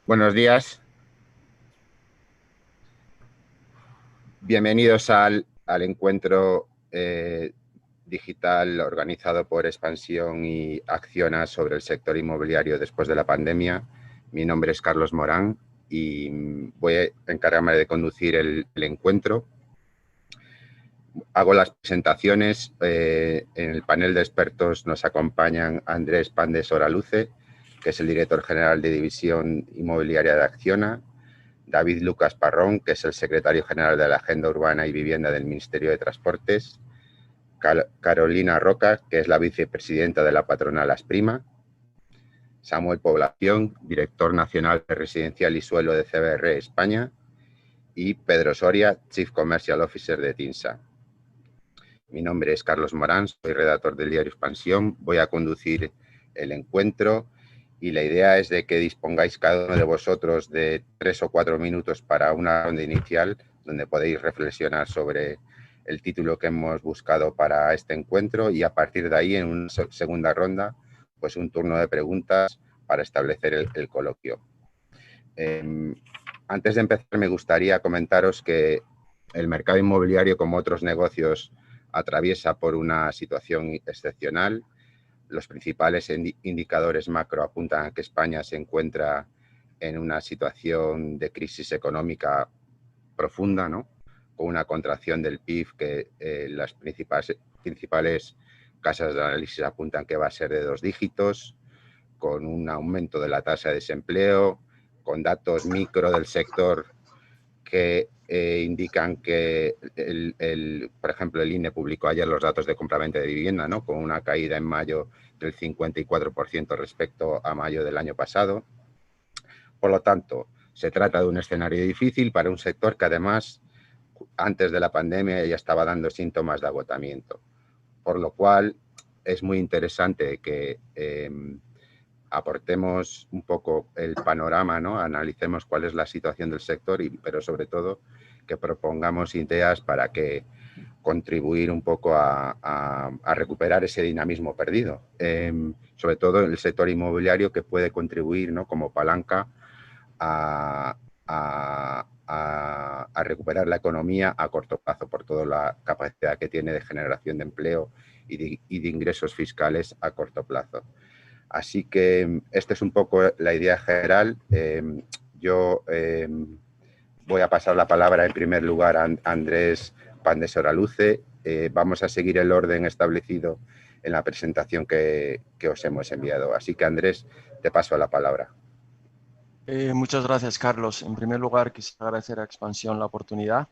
Buenos días, bienvenidos al encuentro digital organizado por Expansión y Acciona sobre el sector inmobiliario después de la pandemia. Mi nombre es Carlos Morán y voy a encargarme de conducir el encuentro. Hago las presentaciones. En el panel de expertos nos acompañan Andrés Pandes Oraluce, que es el director general de División Inmobiliaria de Acciona, David Lucas Parrón, que es el secretario general de la Agenda Urbana y Vivienda del Ministerio de Transportes, Carolina Roca, que es la vicepresidenta de la patronal Asprima, Samuel Población, director nacional de Residencial y Suelo de CBR España, y Pedro Soria, Chief Commercial Officer de TINSA. Mi nombre es Carlos Morán, soy redactor del diario Expansión, voy a conducir el encuentro y la idea es de que dispongáis cada uno de vosotros de 3 o 4 minutos para una ronda inicial donde podéis reflexionar sobre el título que hemos buscado para este encuentro y a partir de ahí en una segunda ronda pues un turno de preguntas para establecer el coloquio. Antes de empezar me gustaría comentaros que el mercado inmobiliario, como otros negocios, atraviesa por una situación excepcional. Los principales indicadores macro apuntan a que España se encuentra en una situación de crisis económica profunda, ¿no? Con una contracción del PIB que las principales casas de análisis apuntan que va a ser de 2 dígitos, con un aumento de la tasa de desempleo, con datos micro del sector que indican que, por ejemplo, el INE publicó ayer los datos de compraventa de vivienda, ¿no? Con una caída en mayo del 54% respecto a mayo del año pasado. Por lo tanto, se trata de un escenario difícil para un sector que además, antes de la pandemia, ya estaba dando síntomas de agotamiento. Por lo cual, es muy interesante que aportemos un poco el panorama, ¿no? Analicemos cuál es la situación del sector, pero sobre todo que propongamos ideas para que contribuir un poco a recuperar ese dinamismo perdido. Sobre todo el sector inmobiliario que puede contribuir, ¿no? Como palanca a, a recuperar la economía a corto plazo por toda la capacidad que tiene de generación de empleo y de ingresos fiscales a corto plazo. Así que esta es un poco la idea general. Yo voy a pasar la palabra en primer lugar a Andrés Pandes Oraluce. Vamos a seguir el orden establecido en la presentación que os hemos enviado. Así que, Andrés, te paso la palabra. Muchas gracias, Carlos. En primer lugar, quisiera agradecer a Expansión la oportunidad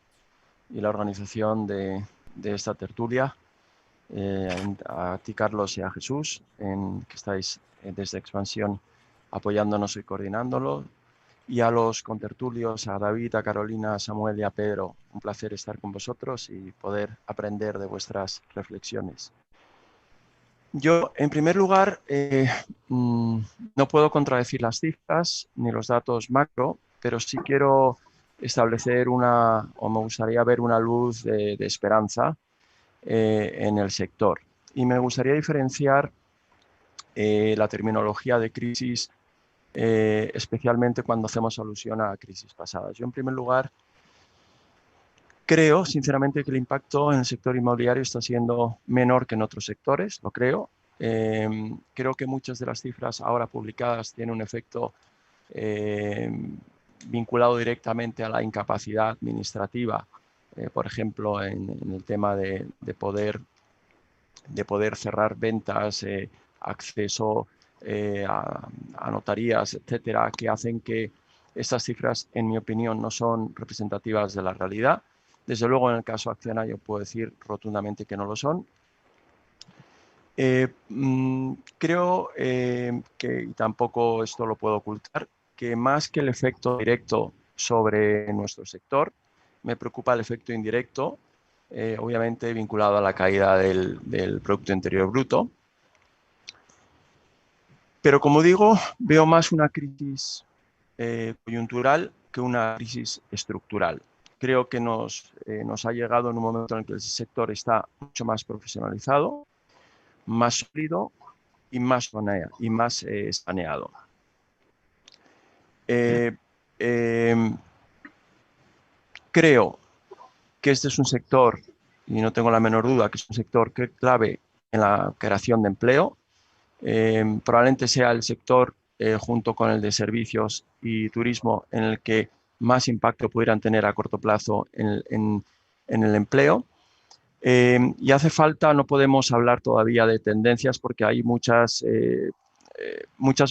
y la organización de esta tertulia. A ti, Carlos, y a Jesús, que estáis desde Expansión apoyándonos y coordinándolo. Y a los contertulios, a David, a Carolina, a Samuel y a Pedro. Un placer estar con vosotros y poder aprender de vuestras reflexiones. Yo, en primer lugar, no puedo contradecir las cifras ni los datos macro, pero sí quiero establecer o me gustaría ver una luz de esperanza en el sector. Y me gustaría diferenciar la terminología de crisis, especialmente cuando hacemos alusión a crisis pasadas. Yo, en primer lugar, creo, sinceramente, que el impacto en el sector inmobiliario está siendo menor que en otros sectores, lo creo. Creo que muchas de las cifras ahora publicadas tienen un efecto vinculado directamente a la incapacidad administrativa, por ejemplo, en el tema de poder cerrar ventas, acceso a notarías, etcétera, que hacen que estas cifras, en mi opinión, no son representativas de la realidad. Desde luego, en el caso Acciona, yo puedo decir rotundamente que no lo son. Creo que, y tampoco esto lo puedo ocultar, que más que el efecto directo sobre nuestro sector, me preocupa el efecto indirecto, obviamente vinculado a la caída del Producto Interior Bruto. Pero como digo, veo más una crisis coyuntural que una crisis estructural. Creo que nos ha llegado en un momento en el que el sector está mucho más profesionalizado, más sólido y más saneado. Eh, eh, Creo que este es un sector, y no tengo la menor duda, que es un sector clave en la creación de empleo. Probablemente sea el sector, junto con el de servicios y turismo, en el que más impacto pudieran tener a corto plazo en el empleo. Y hace falta, no podemos hablar todavía de tendencias porque hay muchas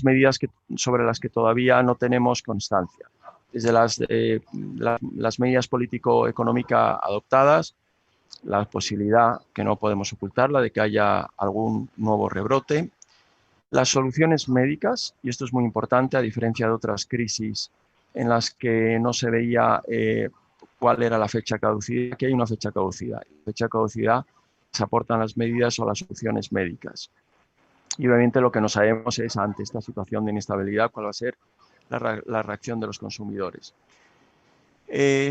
medidas sobre las que todavía no tenemos constancia. Desde las medidas político-económicas adoptadas, la posibilidad, que no podemos ocultarla, de que haya algún nuevo rebrote. Las soluciones médicas, y esto es muy importante, a diferencia de otras crisis en las que no se veía cuál era la fecha caducidad, aquí hay una fecha caducidad. La fecha caducidad se aportan las medidas o las soluciones médicas. Y obviamente lo que no sabemos es, ante esta situación de inestabilidad, cuál va a ser la reacción de los consumidores.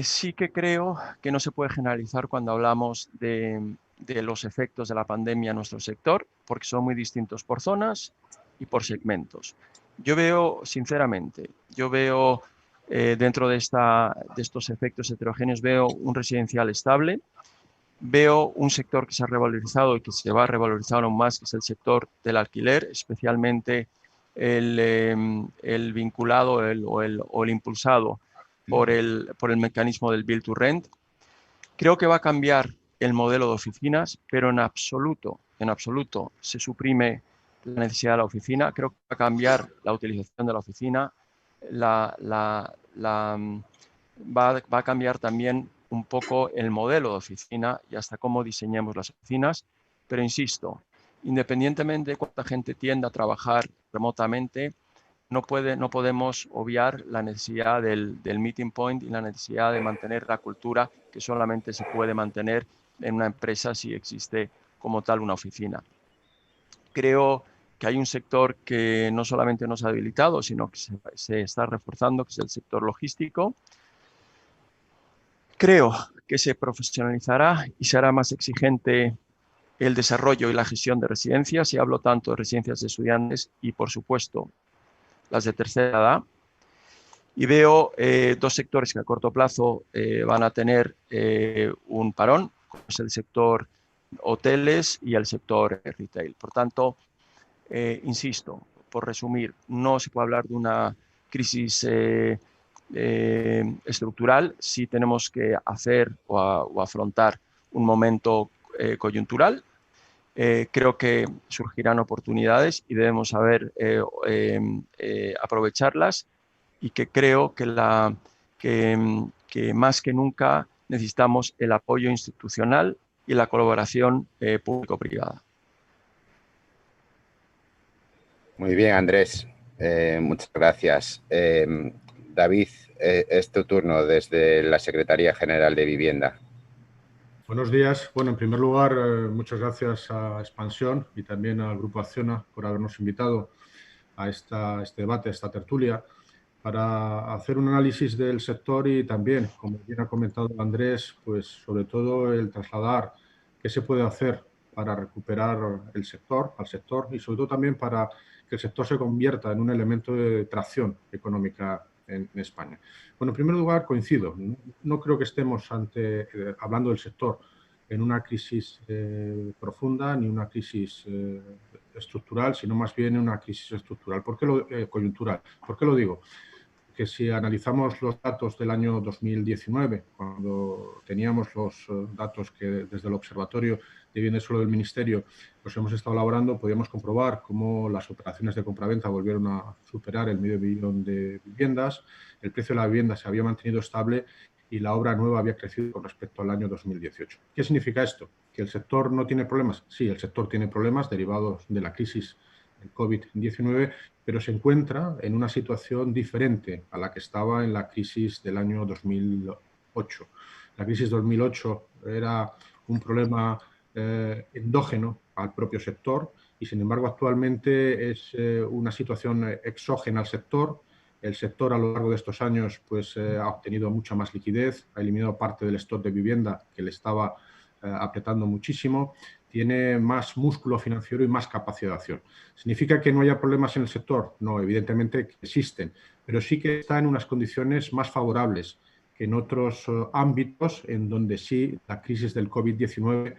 Sí que creo que no se puede generalizar cuando hablamos de los efectos de la pandemia en nuestro sector, porque son muy distintos por zonas y por segmentos. Yo veo, sinceramente, dentro de estos efectos heterogéneos, veo un residencial estable, veo un sector que se ha revalorizado y que se va a revalorizar aún más, que es el sector del alquiler, especialmente el vinculado o el impulsado por el mecanismo del Build to Rent. Creo que va a cambiar el modelo de oficinas, pero en absoluto se suprime la necesidad de la oficina. Creo que va a cambiar la utilización de la oficina, va a cambiar también un poco el modelo de oficina y hasta cómo diseñemos las oficinas. Pero insisto, independientemente de cuánta gente tienda a trabajar remotamente, no podemos obviar la necesidad del meeting point y la necesidad de mantener la cultura, que solamente se puede mantener en una empresa si existe como tal una oficina. Creo que hay un sector que no solamente nos ha debilitado, sino que se está reforzando, que es el sector logístico. Creo que se profesionalizará y se hará más exigente el desarrollo y la gestión de residencias, y hablo tanto de residencias de estudiantes y, por supuesto, las de tercera edad. Y veo dos sectores que a corto plazo van a tener un parón, como es el sector hoteles y el sector retail. Por tanto, insisto, por resumir, no se puede hablar de una crisis estructural, sí tenemos que hacer o afrontar un momento coyuntural. Creo que surgirán oportunidades y debemos saber aprovecharlas, y que creo que más que nunca necesitamos el apoyo institucional y la colaboración público-privada. Muy bien, Andrés. Muchas gracias. David, es tu turno desde la Secretaría General de Vivienda. Buenos días. Bueno, en primer lugar, muchas gracias a Expansión y también al Grupo Acciona por habernos invitado a este debate, a esta tertulia, para hacer un análisis del sector y también, como bien ha comentado Andrés, pues sobre todo el trasladar qué se puede hacer para recuperar al sector y sobre todo también para que el sector se convierta en un elemento de tracción económica en España. Bueno, en primer lugar, coincido. No creo que estemos hablando del sector en una crisis profunda ni una crisis estructural, sino más bien en una crisis estructural. Coyuntural. ¿Por qué lo digo? Que si analizamos los datos del año 2019, cuando teníamos los datos que desde el Observatorio de Vivienda y Suelo del Ministerio los hemos estado elaborando, podíamos comprobar cómo las operaciones de compraventa volvieron a superar el medio billón de viviendas, el precio de la vivienda se había mantenido estable y la obra nueva había crecido con respecto al año 2018. ¿Qué significa esto? ¿Que el sector no tiene problemas? Sí, el sector tiene problemas derivados de la crisis del COVID-19, pero se encuentra en una situación diferente a la que estaba en la crisis del año 2008. La crisis 2008 era un problema endógeno al propio sector y, sin embargo, actualmente es una situación exógena al sector. El sector, a lo largo de estos años, pues, ha obtenido mucha más liquidez, ha eliminado parte del stock de vivienda que le estaba apretando muchísimo, tiene más músculo financiero y más capacidad de acción. ¿Significa que no haya problemas en el sector? No, evidentemente que existen, pero sí que está en unas condiciones más favorables que en otros ámbitos en donde sí la crisis del COVID-19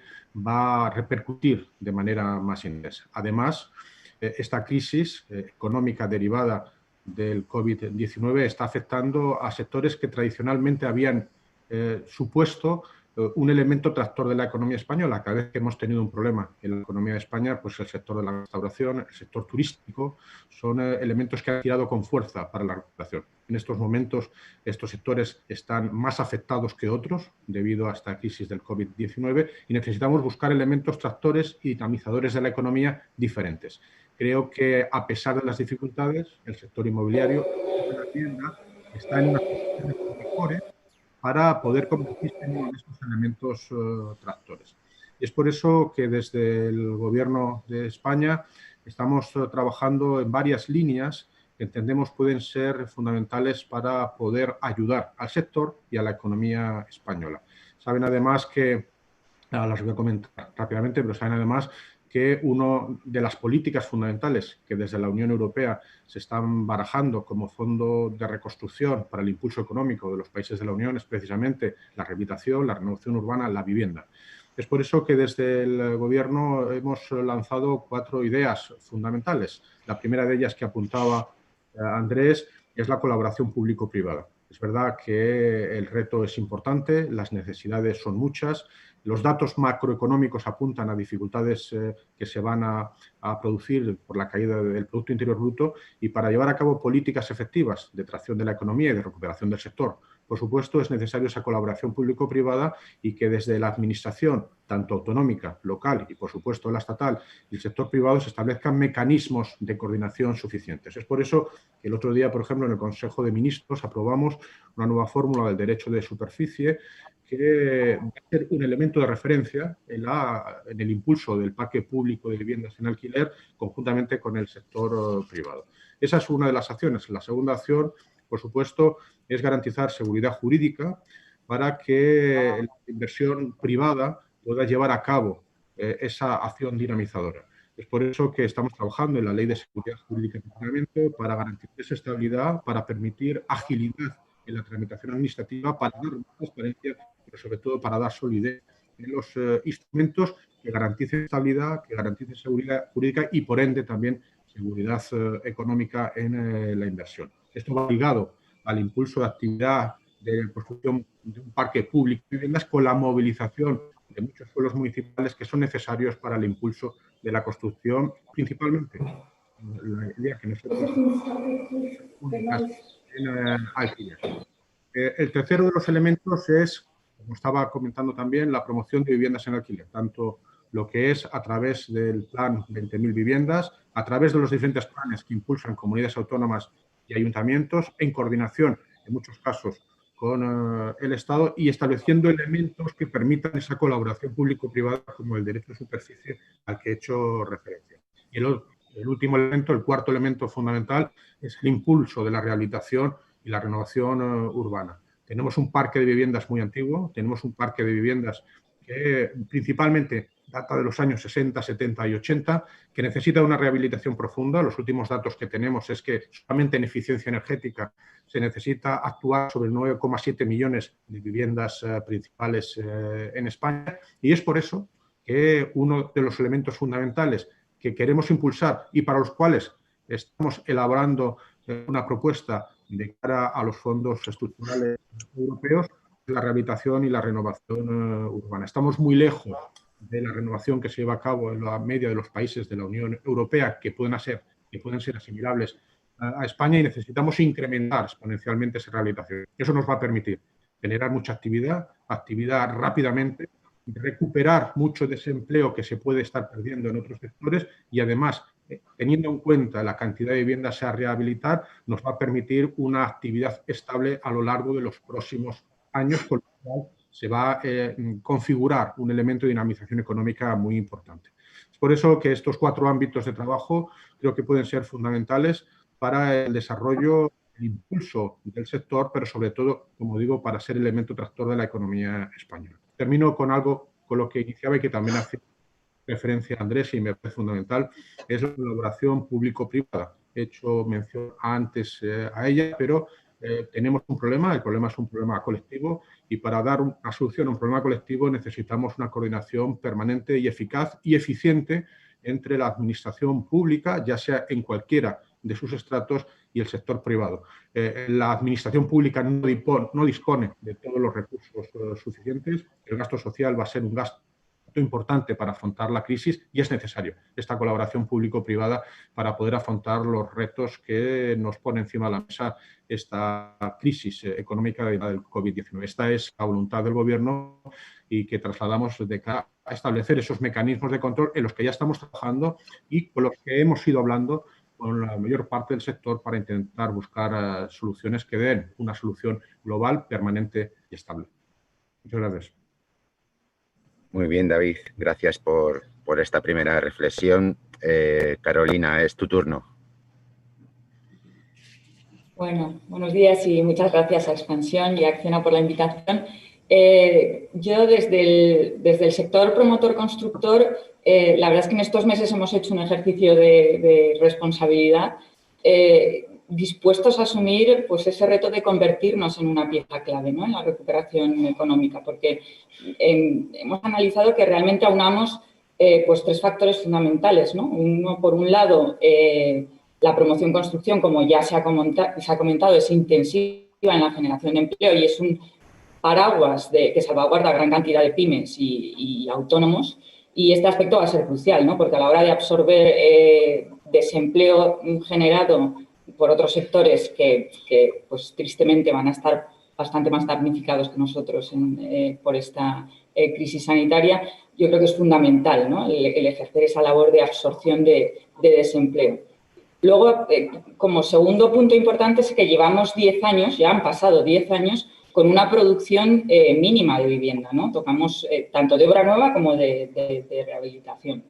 va a repercutir de manera más intensa. Además, esta crisis económica derivada del COVID-19 está afectando a sectores que tradicionalmente habían supuesto un elemento tractor de la economía española. Cada vez que hemos tenido un problema en la economía de España, pues el sector de la restauración, el sector turístico, son elementos que han tirado con fuerza para la recuperación. En estos momentos, estos sectores están más afectados que otros debido a esta crisis del COVID-19 y necesitamos buscar elementos tractores y dinamizadores de la economía diferentes. Creo que, a pesar de las dificultades, el sector inmobiliario de la vivienda está en unas condiciones mejores para poder convertirse en uno de estos elementos tractores. Y es por eso que desde el Gobierno de España estamos trabajando en varias líneas que entendemos pueden ser fundamentales para poder ayudar al sector y a la economía española. Saben además que, las voy a comentar rápidamente, pero saben además que una de las políticas fundamentales que desde la Unión Europea se están barajando como fondo de reconstrucción para el impulso económico de los países de la Unión es precisamente la rehabilitación, la renovación urbana, la vivienda. Es por eso que desde el Gobierno hemos lanzado 4 ideas fundamentales. La primera de ellas que apuntaba Andrés es la colaboración público-privada. Es verdad que el reto es importante, las necesidades son muchas, los datos macroeconómicos apuntan a dificultades que se van a producir por la caída del Producto Interior Bruto y para llevar a cabo políticas efectivas de tracción de la economía y de recuperación del sector. Por supuesto, es necesaria esa colaboración público-privada y que desde la administración, tanto autonómica, local y, por supuesto, la estatal y el sector privado, se establezcan mecanismos de coordinación suficientes. Es por eso que el otro día, por ejemplo, en el Consejo de Ministros aprobamos una nueva fórmula del derecho de superficie que va a ser un elemento de referencia en el impulso del parque público de viviendas en alquiler conjuntamente con el sector privado. Esa es una de las acciones. La segunda acción, por supuesto, es garantizar seguridad jurídica para que la inversión privada pueda llevar a cabo esa acción dinamizadora. Es por eso que estamos trabajando en la Ley de Seguridad Jurídica y Funcionamiento para garantizar esa estabilidad, para permitir agilidad en la tramitación administrativa, para dar más transparencia, pero sobre todo para dar solidez en los instrumentos que garanticen estabilidad, que garanticen seguridad jurídica y, por ende, también seguridad económica en la inversión. Esto va ligado al impulso de actividad de construcción de un parque público de viviendas con la movilización de muchos suelos municipales que son necesarios para el impulso de la construcción, principalmente la idea que nosotros únicas en alquiler. El tercero de los elementos es, como estaba comentando también, la promoción de viviendas en alquiler, tanto lo que es a través del plan 20.000 viviendas, a través de los diferentes planes que impulsan comunidades autónomas y ayuntamientos, en coordinación, en muchos casos, con el Estado y estableciendo elementos que permitan esa colaboración público-privada como el derecho de superficie al que he hecho referencia. Y el último elemento, el cuarto elemento fundamental, es el impulso de la rehabilitación y la renovación urbana. Tenemos un parque de viviendas muy antiguo, tenemos un parque de viviendas que principalmente data de los años 60, 70 y 80, que necesita una rehabilitación profunda. Los últimos datos que tenemos es que solamente en eficiencia energética se necesita actuar sobre 9,7 millones de viviendas principales en España y es por eso que uno de los elementos fundamentales que queremos impulsar y para los cuales estamos elaborando una propuesta de cara a los fondos estructurales europeos, la rehabilitación y la renovación urbana. Estamos muy lejos de la renovación que se lleva a cabo en la media de los países de la Unión Europea que pueden ser asimilables a España y necesitamos incrementar exponencialmente esa rehabilitación. Eso nos va a permitir generar mucha actividad rápidamente, recuperar mucho desempleo que se puede estar perdiendo en otros sectores y además, teniendo en cuenta la cantidad de viviendas a rehabilitar, nos va a permitir una actividad estable a lo largo de los próximos años, con lo cual se va a configurar un elemento de dinamización económica muy importante. Es por eso que estos 4 ámbitos de trabajo creo que pueden ser fundamentales para el desarrollo, el impulso del sector, pero sobre todo, como digo, para ser elemento tractor de la economía española. Termino con algo con lo que iniciaba y que también hace referencia a Andrés y me parece fundamental, es la colaboración público-privada. He hecho mención antes a ella, pero tenemos un problema, el problema es un problema colectivo y para dar una solución a un problema colectivo necesitamos una coordinación permanente y eficaz y eficiente entre la administración pública, ya sea en cualquiera de sus estratos, y el sector privado. La administración pública no dispone de todos los recursos suficientes. El gasto social va a ser un gasto importante para afrontar la crisis y es necesario esta colaboración público-privada para poder afrontar los retos que nos pone encima de la mesa esta crisis económica del COVID-19. Esta es la voluntad del Gobierno y que trasladamos de cara a establecer esos mecanismos de control en los que ya estamos trabajando y con los que hemos ido hablando con la mayor parte del sector para intentar buscar soluciones que den una solución global, permanente y estable. Muchas gracias. Muy bien, David. Gracias por esta primera reflexión. Carolina, es tu turno. Bueno, buenos días y muchas gracias a Expansión y a Acciona por la invitación. Yo desde el sector promotor-constructor, la verdad es que en estos meses hemos hecho un ejercicio de responsabilidad dispuestos a asumir pues, ese reto de convertirnos en una pieza clave, ¿no?, en la recuperación económica, porque hemos analizado que realmente aunamos pues, tres factores fundamentales, ¿no? Uno, por un lado, la promoción-construcción, como ya se ha comentado, es intensiva en la generación de empleo y es un paraguas que salvaguarda gran cantidad de pymes y autónomos, y este aspecto va a ser crucial, ¿no?, porque a la hora de absorber desempleo generado por otros sectores que pues, tristemente van a estar bastante más damnificados que nosotros por esta crisis sanitaria, yo creo que es fundamental, ¿no?, el ejercer esa labor de absorción de desempleo. Luego, como segundo punto importante es que llevamos 10 años, ya han pasado 10 años, con una producción mínima de vivienda, ¿no? Tocamos tanto de obra nueva como de rehabilitación.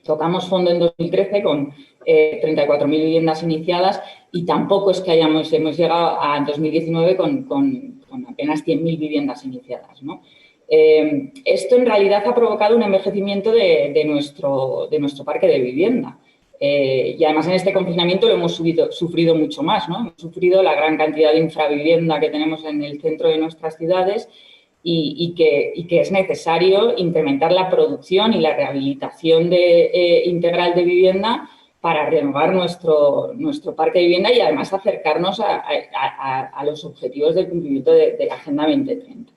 Tocamos fondo en 2013 con 34.000 viviendas iniciadas y tampoco es que hemos llegado a 2019 con apenas 100.000 viviendas iniciadas, ¿no? Esto en realidad ha provocado un envejecimiento de nuestro parque de vivienda. Y además en este confinamiento lo hemos sufrido mucho más, ¿no? Hemos sufrido la gran cantidad de infravivienda que tenemos en el centro de nuestras ciudades y que es necesario incrementar la producción y la rehabilitación integral de vivienda para renovar nuestro parque de vivienda y además acercarnos a los objetivos del cumplimiento de la Agenda 2030.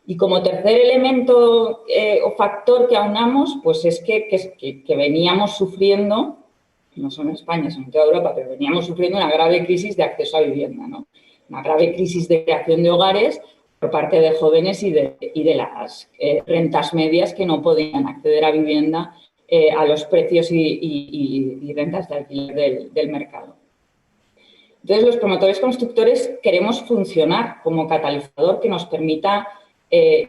Y como tercer elemento o factor que aunamos, pues es que veníamos sufriendo, no solo en España, sino en toda Europa, pero veníamos sufriendo una grave crisis de acceso a vivienda, ¿no? Una grave crisis de creación de hogares por parte de jóvenes y de las rentas medias que no podían acceder a vivienda a los precios y rentas de alquiler del mercado. Entonces, los promotores constructores queremos funcionar como catalizador que nos permita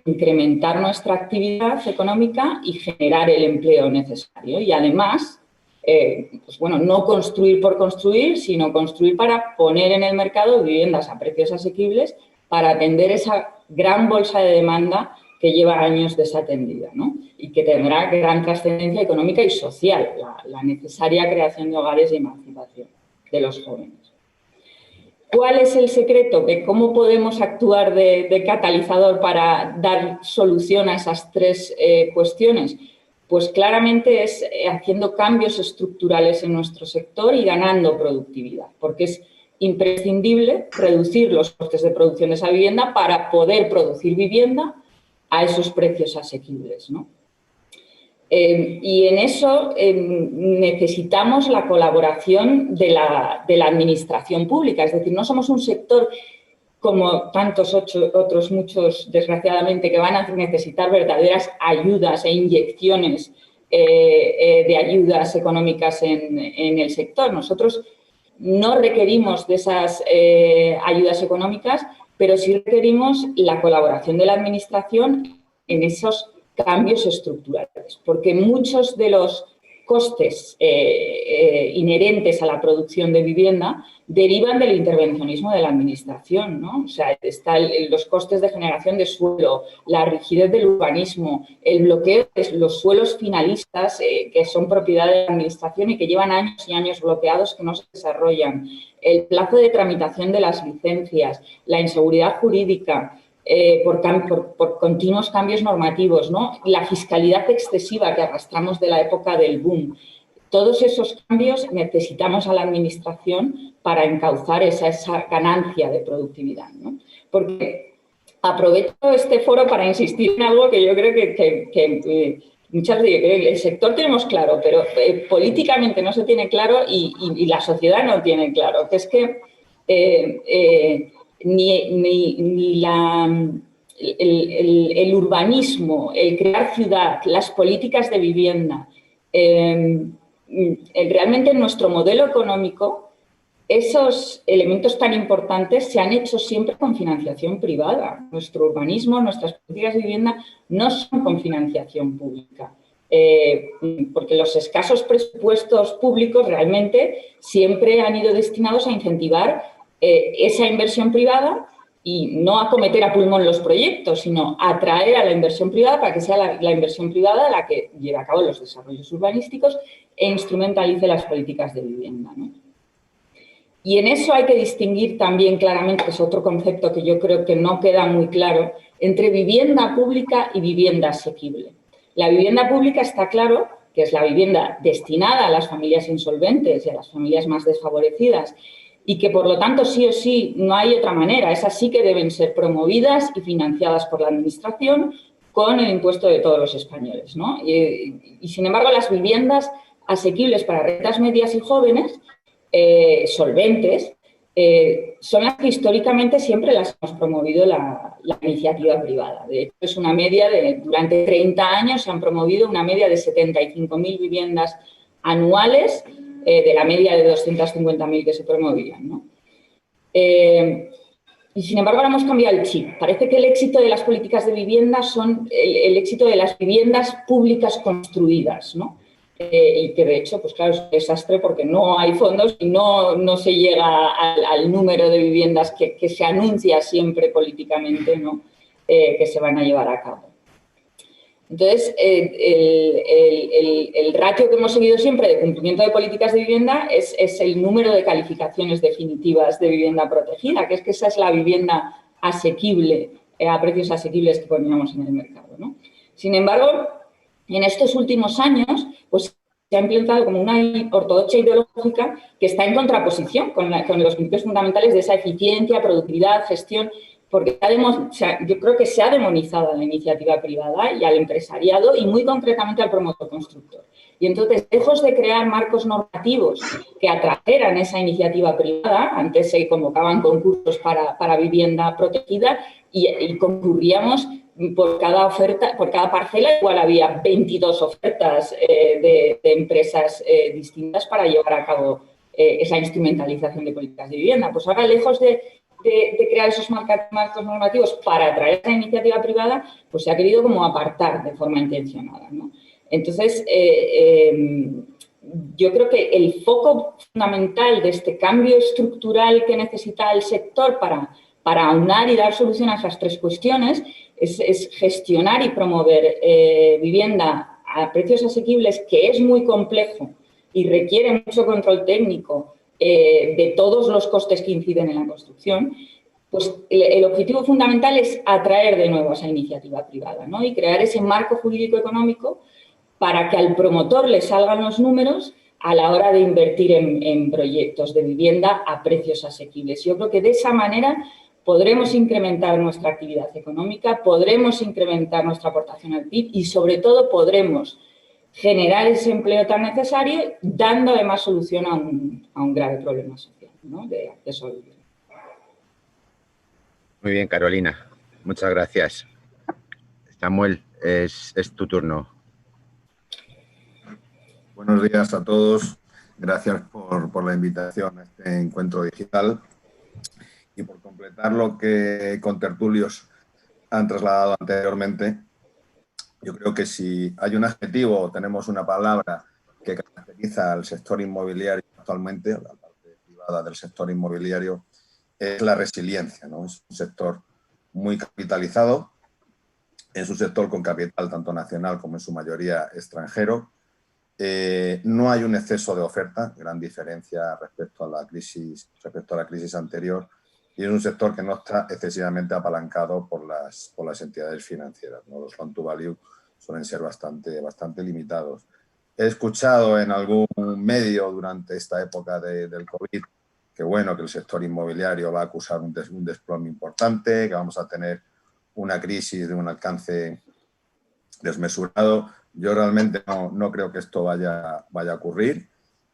incrementar nuestra actividad económica y generar el empleo necesario. Y además, pues bueno, no construir por construir, sino construir para poner en el mercado viviendas a precios asequibles para atender esa gran bolsa de demanda que lleva años desatendida, ¿no? Y que tendrá gran trascendencia económica y social, la necesaria creación de hogares y emancipación de los jóvenes. ¿Cuál es el secreto de cómo podemos actuar de catalizador para dar solución a esas tres cuestiones? Pues claramente es haciendo cambios estructurales en nuestro sector y ganando productividad, porque es imprescindible reducir los costes de producción de esa vivienda para poder producir vivienda a esos precios asequibles, ¿no? Y en eso necesitamos la colaboración de la administración pública. Es decir, no somos un sector como tantos otros muchos, desgraciadamente, que van a necesitar verdaderas ayudas e inyecciones de ayudas económicas en el sector. Nosotros no requerimos de esas ayudas económicas, pero sí requerimos la colaboración de la administración en esos cambios estructurales, porque muchos de los costes inherentes a la producción de vivienda derivan del intervencionismo de la administración, ¿no? O sea, están los costes de generación de suelo, la rigidez del urbanismo, el bloqueo de los suelos finalistas que son propiedad de la administración y que llevan años y años bloqueados que no se desarrollan, el plazo de tramitación de las licencias, la inseguridad jurídica, por continuos cambios normativos, ¿no? La fiscalidad excesiva que arrastramos de la época del boom. Todos esos cambios necesitamos a la administración para encauzar esa ganancia de productividad, ¿no? Porque aprovecho este foro para insistir en algo que yo creo que muchas veces el sector tenemos claro, pero políticamente no se tiene claro y la sociedad no tiene claro, que es que el urbanismo, el crear ciudad, las políticas de vivienda, realmente en nuestro modelo económico, esos elementos tan importantes se han hecho siempre con financiación privada. Nuestro urbanismo, nuestras políticas de vivienda no son con financiación pública. Porque los escasos presupuestos públicos realmente siempre han ido destinados a incentivar esa inversión privada y no a acometer a pulmón los proyectos, sino a atraer a la inversión privada para que sea la inversión privada la que lleve a cabo los desarrollos urbanísticos e instrumentalice las políticas de vivienda, ¿no? Y en eso hay que distinguir también claramente, que es otro concepto que yo creo que no queda muy claro, entre vivienda pública y vivienda asequible. La vivienda pública está claro que es la vivienda destinada a las familias insolventes y a las familias más desfavorecidas y que, por lo tanto, sí o sí, no hay otra manera. Esas sí que deben ser promovidas y financiadas por la Administración con el impuesto de todos los españoles, ¿no? Y sin embargo, las viviendas asequibles para rentas medias y jóvenes, solventes, son las que históricamente siempre las hemos promovido la iniciativa privada. De hecho, es una media durante 30 años se han promovido una media de 75.000 viviendas anuales, de la media de 250.000 que se promovían, ¿no? Y sin embargo ahora hemos cambiado el chip. Parece que el éxito de las políticas de vivienda son el éxito de las viviendas públicas construidas, ¿no? Y que de hecho, pues claro, es un desastre porque no hay fondos y no se llega al número de viviendas que se anuncia siempre políticamente, ¿no? Que se van a llevar a cabo. Entonces, el ratio que hemos seguido siempre de cumplimiento de políticas de vivienda es el número de calificaciones definitivas de vivienda protegida, que esa es la vivienda asequible, a precios asequibles que poníamos en el mercado, ¿no? Sin embargo, en estos últimos años, pues se ha implementado como una ortodoxia ideológica que está en contraposición con los principios fundamentales de esa eficiencia, productividad, gestión, porque yo creo que se ha demonizado a la iniciativa privada y al empresariado y muy concretamente al promotor constructor. Y entonces, lejos de crear marcos normativos que atrajeran esa iniciativa privada, antes se convocaban concursos para vivienda protegida y concurríamos por cada oferta, por cada parcela, igual había 22 ofertas de empresas distintas para llevar a cabo esa instrumentalización de políticas de vivienda. Pues ahora, lejos de crear esos marcos normativos para atraer esa iniciativa privada, pues se ha querido como apartar de forma intencionada, ¿no? Entonces, yo creo que el foco fundamental de este cambio estructural que necesita el sector para aunar y dar solución a esas tres cuestiones es gestionar y promover vivienda a precios asequibles, que es muy complejo y requiere mucho control técnico de todos los costes que inciden en la construcción. Pues el objetivo fundamental es atraer de nuevo a esa iniciativa privada, ¿no? Y crear ese marco jurídico económico para que al promotor le salgan los números a la hora de invertir en proyectos de vivienda a precios asequibles. Yo creo que de esa manera podremos incrementar nuestra actividad económica, podremos incrementar nuestra aportación al PIB y, sobre todo, podremos generar ese empleo tan necesario, dando además solución a un grave problema social, ¿no? De acceso a vivienda. Muy bien, Carolina. Muchas gracias. Samuel, es tu turno. Buenos días a todos. Gracias por la invitación a este encuentro digital y por completar lo que contertulios han trasladado anteriormente. Yo creo que si hay un adjetivo o tenemos una palabra que caracteriza al sector inmobiliario actualmente, la parte privada del sector inmobiliario, es la resiliencia, ¿no? Es un sector muy capitalizado, es un sector con capital tanto nacional como en su mayoría extranjero. No hay un exceso de oferta, gran diferencia respecto a la crisis anterior, y es un sector que no está excesivamente apalancado por las entidades financieras, ¿no? Los loan to value suelen ser bastante limitados. He escuchado en algún medio durante esta época del COVID que bueno, que el sector inmobiliario va a acusar un desplome importante, que vamos a tener una crisis de un alcance desmesurado. Yo realmente no creo que esto vaya a ocurrir,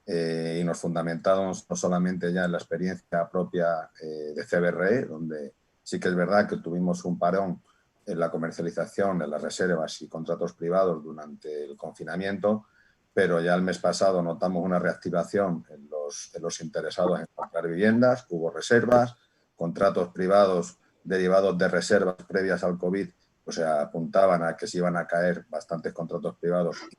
y nos fundamentamos no solamente ya en la experiencia propia de CBRE, donde sí que es verdad que tuvimos un parón en la comercialización de las reservas y contratos privados durante el confinamiento, pero ya el mes pasado notamos una reactivación en los interesados en comprar viviendas, hubo reservas, contratos privados derivados de reservas previas al COVID, o sea, apuntaban a que se iban a caer bastantes contratos privados y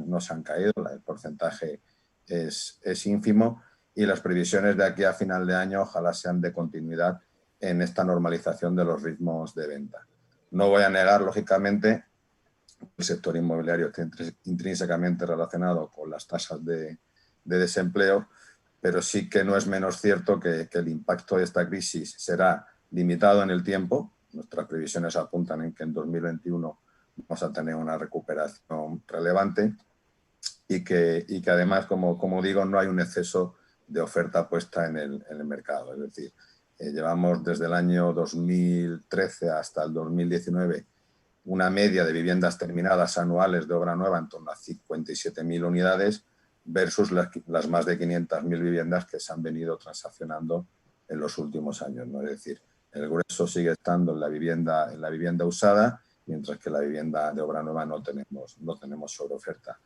no se han caído, el porcentaje es ínfimo, y las previsiones de aquí a final de año ojalá sean de continuidad en esta normalización de los ritmos de venta. No voy a negar, lógicamente, el sector inmobiliario está intrínsecamente relacionado con las tasas de desempleo, pero sí que no es menos cierto que el impacto de esta crisis será limitado en el tiempo. Nuestras previsiones apuntan en que en 2021 vamos a tener una recuperación relevante y que además, como digo, no hay un exceso de oferta puesta en el mercado. Es decir, llevamos desde el año 2013 hasta el 2019 una media de viviendas terminadas anuales de obra nueva en torno a 57.000 unidades versus las más de 500.000 viviendas que se han venido transaccionando en los últimos años, ¿no? Es decir, el grueso sigue estando en la vivienda usada, mientras que la vivienda de obra nueva no tenemos sobreoferta.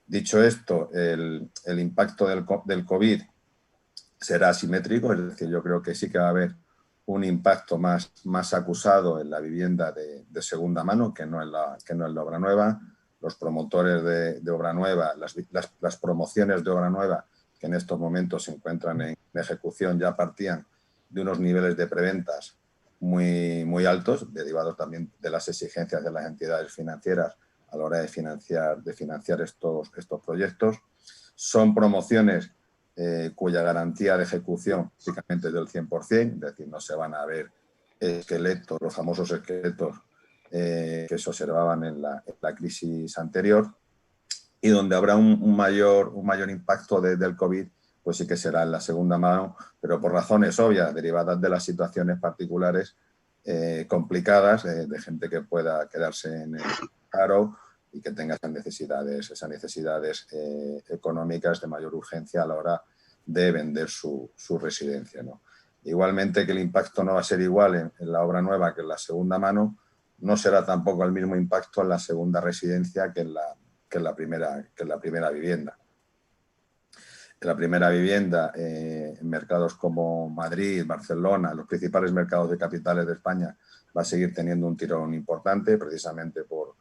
Dicho esto, el impacto del COVID será asimétrico, es decir, yo creo que sí que va a haber un impacto más acusado en la vivienda de segunda mano que no en la obra nueva. Los promotores de obra nueva, las promociones de obra nueva que en estos momentos se encuentran en ejecución, ya partían de unos niveles de preventas muy altos, derivados también de las exigencias de las entidades financieras a la hora de financiar estos proyectos. Son promociones cuya garantía de ejecución básicamente es del 100%, es decir, no se van a ver esqueletos, los famosos esqueletos que se observaban en la crisis anterior, y donde habrá un mayor impacto del COVID, pues sí que será en la segunda mano, pero por razones obvias, derivadas de las situaciones particulares complicadas, de gente que pueda quedarse en el paro y que tenga esas necesidades económicas de mayor urgencia a la hora de vender su residencia, ¿no? Igualmente, que el impacto no va a ser igual en la obra nueva que en la segunda mano, no será tampoco el mismo impacto en la segunda residencia que en la primera vivienda. En la primera vivienda, en mercados como Madrid, Barcelona, los principales mercados de capitales de España, va a seguir teniendo un tirón importante, precisamente por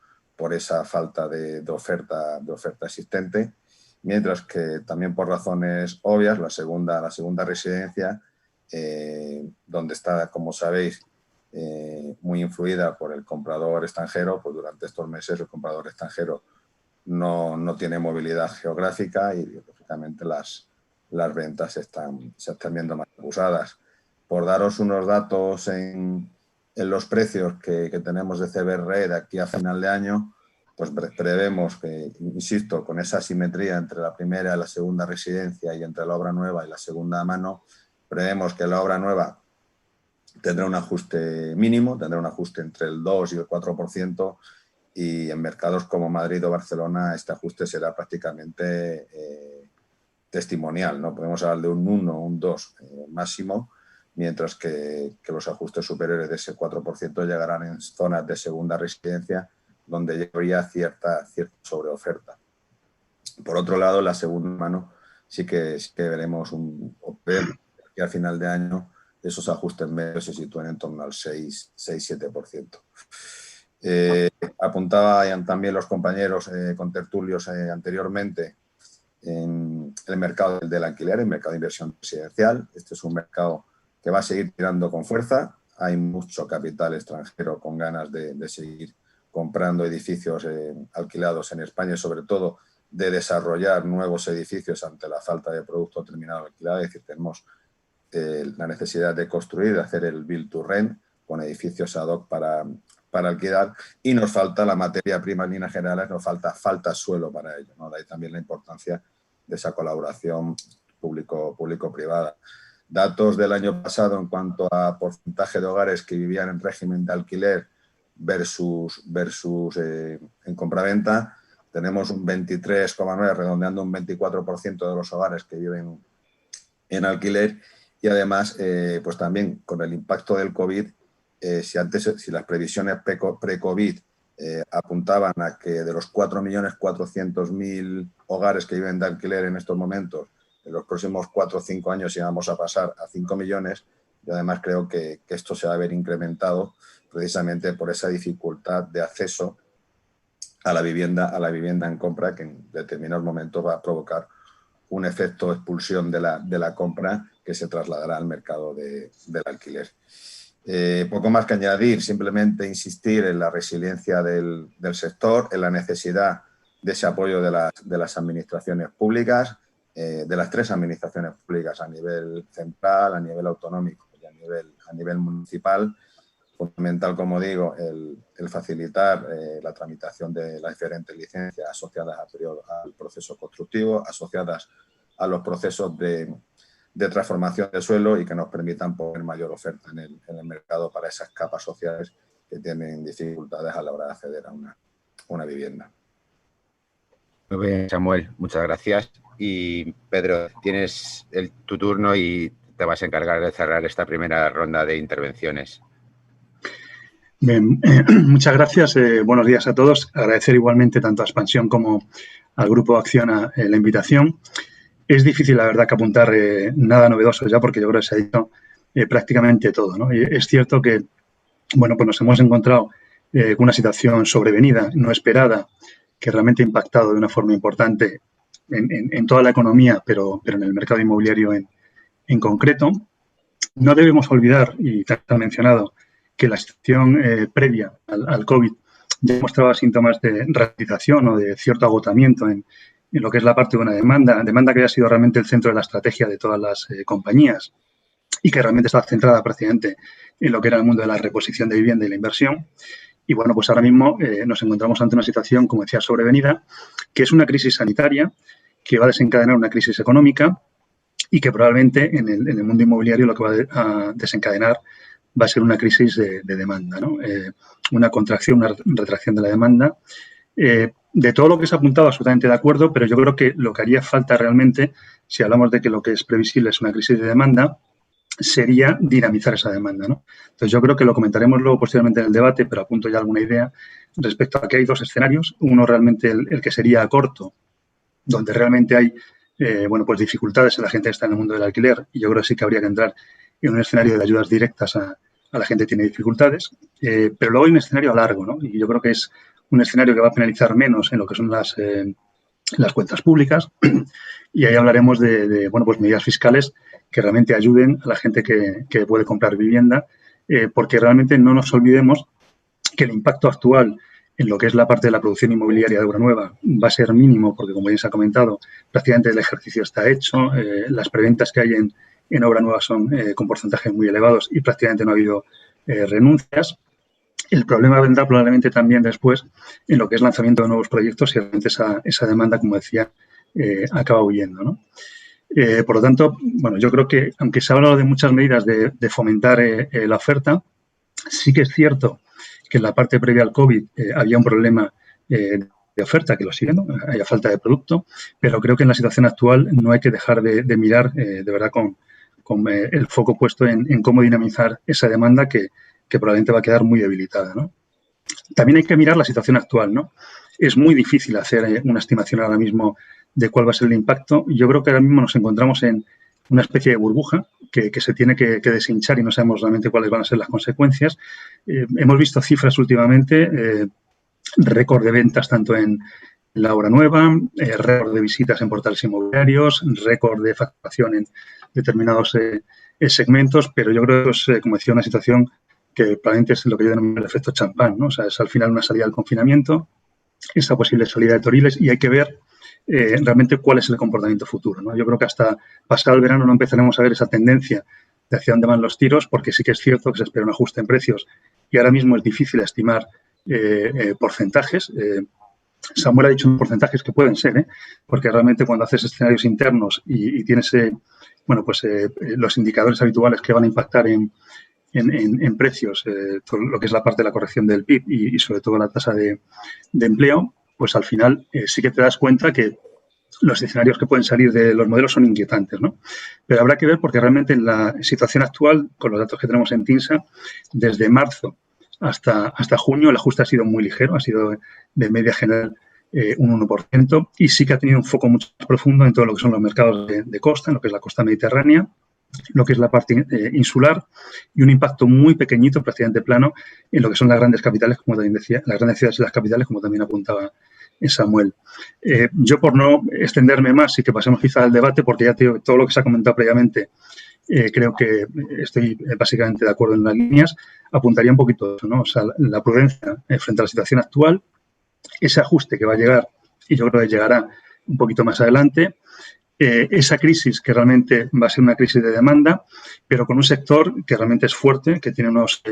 esa falta de oferta existente, mientras que también por razones obvias, la segunda residencia, donde está, como sabéis, muy influida por el comprador extranjero, pues durante estos meses el comprador extranjero no tiene movilidad geográfica y, lógicamente, las ventas se están viendo más acusadas. Por daros unos datos en los precios que tenemos de CBRE de aquí a final de año, pues prevemos que, insisto, con esa asimetría entre la primera y la segunda residencia y entre la obra nueva y la segunda mano, prevemos que la obra nueva tendrá un ajuste mínimo, tendrá un ajuste entre el 2 y el 4%, y en mercados como Madrid o Barcelona este ajuste será prácticamente testimonial, ¿no? Podemos hablar de un 1 o un 2 máximo, mientras que los ajustes superiores de ese 4% llegarán en zonas de segunda residencia, donde habría cierta sobreoferta. Por otro lado, la segunda mano sí que veremos que al final de año esos ajustes medios se sitúen en torno al 6-7%. Apuntaban también los compañeros contertulios anteriormente en el mercado del alquiler, el mercado de inversión residencial. Este es un mercado que va a seguir tirando con fuerza. Hay mucho capital extranjero con ganas de seguir comprando edificios alquilados en España y, sobre todo, de desarrollar nuevos edificios ante la falta de producto terminado alquilado. Es decir, tenemos la necesidad de construir, de hacer el build to rent con edificios ad hoc para alquilar, y nos falta la materia prima en líneas generales, nos falta suelo para ello, ¿no? De ahí también la importancia de esa colaboración público-privada. Datos del año pasado en cuanto a porcentaje de hogares que vivían en régimen de alquiler versus en compraventa. Tenemos un 23,9, redondeando un 24% de los hogares que viven en alquiler, y además pues también con el impacto del COVID, si las previsiones pre-COVID apuntaban a que de los 4.400.000 hogares que viven de alquiler en estos momentos, en los próximos 4 o 5 años íbamos a pasar a 5 millones, y además creo que esto se va a ver incrementado precisamente por esa dificultad de acceso a la vivienda en compra, que en determinados momentos va a provocar un efecto de expulsión de la compra que se trasladará al mercado del alquiler. Poco más que añadir, simplemente insistir en la resiliencia del sector, en la necesidad de ese apoyo de las administraciones públicas, de las 3 administraciones públicas a nivel central, a nivel autonómico y a nivel municipal. Fundamental, como digo, el facilitar la tramitación de las diferentes licencias asociadas al proceso constructivo, asociadas a los procesos de transformación de suelo, y que nos permitan poner mayor oferta en el mercado para esas capas sociales que tienen dificultades a la hora de acceder a una vivienda. Muy bien, Samuel, muchas gracias. Y Pedro, tienes tu turno y te vas a encargar de cerrar esta primera ronda de intervenciones. Bien, muchas gracias. Buenos días a todos. Agradecer igualmente tanto a Expansión como al Grupo Acciona la invitación. Es difícil, la verdad, que apuntar nada novedoso ya, porque yo creo que se ha dicho prácticamente todo, ¿no? Y es cierto que, bueno, pues nos hemos encontrado con una situación sobrevenida, no esperada, que realmente ha impactado de una forma importante en toda la economía, pero en el mercado inmobiliario en concreto. No debemos olvidar, y te ha mencionado, que la situación previa al COVID ya mostraba síntomas de ralentización o de cierto agotamiento en lo que es la parte de una demanda que ha sido realmente el centro de la estrategia de todas las compañías, y que realmente estaba centrada prácticamente en lo que era el mundo de la reposición de vivienda y la inversión. Y bueno, pues ahora mismo nos encontramos ante una situación, como decía, sobrevenida, que es una crisis sanitaria que va a desencadenar una crisis económica, y que probablemente en el mundo inmobiliario lo que va a desencadenar va a ser una crisis de demanda, ¿no? Una contracción, una retracción de la demanda. De todo lo que se ha apuntado, absolutamente de acuerdo, pero yo creo que lo que haría falta realmente, si hablamos de que lo que es previsible es una crisis de demanda, sería dinamizar esa demanda, ¿no? Entonces, yo creo que lo comentaremos luego posteriormente en el debate, pero apunto ya alguna idea respecto a que hay 2 escenarios. Uno realmente el que sería a corto, donde realmente hay bueno, pues dificultades en la gente que está en el mundo del alquiler, y yo creo que sí que habría que entrar en un escenario de ayudas directas a la gente que tiene dificultades, pero luego hay un escenario a largo, ¿no? Y yo creo que es un escenario que va a penalizar menos en lo que son las cuentas públicas, y ahí hablaremos de bueno, pues medidas fiscales que realmente ayuden a la gente que puede comprar vivienda, porque realmente no nos olvidemos que el impacto actual en lo que es la parte de la producción inmobiliaria de obra nueva va a ser mínimo, porque, como bien se ha comentado, prácticamente el ejercicio está hecho. Las preventas que hay en obra nueva son con porcentajes muy elevados y prácticamente no ha habido renuncias. El problema vendrá probablemente también después en lo que es lanzamiento de nuevos proyectos, y realmente esa demanda, como decía, acaba huyendo, ¿no? Por lo tanto, bueno, yo creo que, aunque se ha hablado de muchas medidas de fomentar la oferta, sí que es cierto que en la parte previa al COVID había un problema de oferta, que lo sigue, ¿no? Haya falta de producto, pero creo que en la situación actual no hay que dejar de mirar de verdad con el foco puesto en cómo dinamizar esa demanda que probablemente va a quedar muy debilitada, ¿no? También hay que mirar la situación actual, ¿no? Es muy difícil hacer una estimación ahora mismo de cuál va a ser el impacto. Yo creo que ahora mismo nos encontramos en una especie de burbuja que se tiene que deshinchar, y no sabemos realmente cuáles van a ser las consecuencias. Hemos visto cifras últimamente, récord de ventas tanto en la obra nueva, récord de visitas en portales inmobiliarios, récord de facturación en determinados segmentos, pero yo creo que es, como decía, una situación que probablemente es lo que yo denomino el efecto champán, ¿no? O sea, es al final una salida del confinamiento, esa posible salida de Toriles, y hay que ver realmente cuál es el comportamiento futuro, ¿no? Yo creo que hasta pasado el verano no empezaremos a ver esa tendencia de hacia dónde van los tiros, porque sí que es cierto que se espera un ajuste en precios y ahora mismo es difícil estimar porcentajes. Samuel ha dicho unos porcentajes que pueden ser, porque realmente cuando haces escenarios internos y tienes los indicadores habituales que van a impactar en precios, todo lo que es la parte de la corrección del PIB y sobre todo la tasa de empleo, pues al final sí que te das cuenta que los escenarios que pueden salir de los modelos son inquietantes, ¿no? Pero habrá que ver porque realmente en la situación actual, con los datos que tenemos en TINSA, desde marzo hasta junio el ajuste ha sido muy ligero, ha sido de media general un 1%, y sí que ha tenido un foco mucho más profundo en todo lo que son los mercados de costa, en lo que es la costa mediterránea, lo que es la parte insular, y un impacto muy pequeñito, prácticamente plano, en lo que son las grandes capitales, como también decía, las grandes ciudades y las capitales, como también apuntaba Samuel. Yo, por no extenderme más y que pasemos quizá al debate, porque ya te digo, todo lo que se ha comentado previamente, creo que estoy básicamente de acuerdo en las líneas, apuntaría un poquito a eso, ¿no? O sea, la prudencia frente a la situación actual, ese ajuste que va a llegar, y yo creo que llegará un poquito más adelante, esa crisis que realmente va a ser una crisis de demanda, pero con un sector que realmente es fuerte, que tiene unos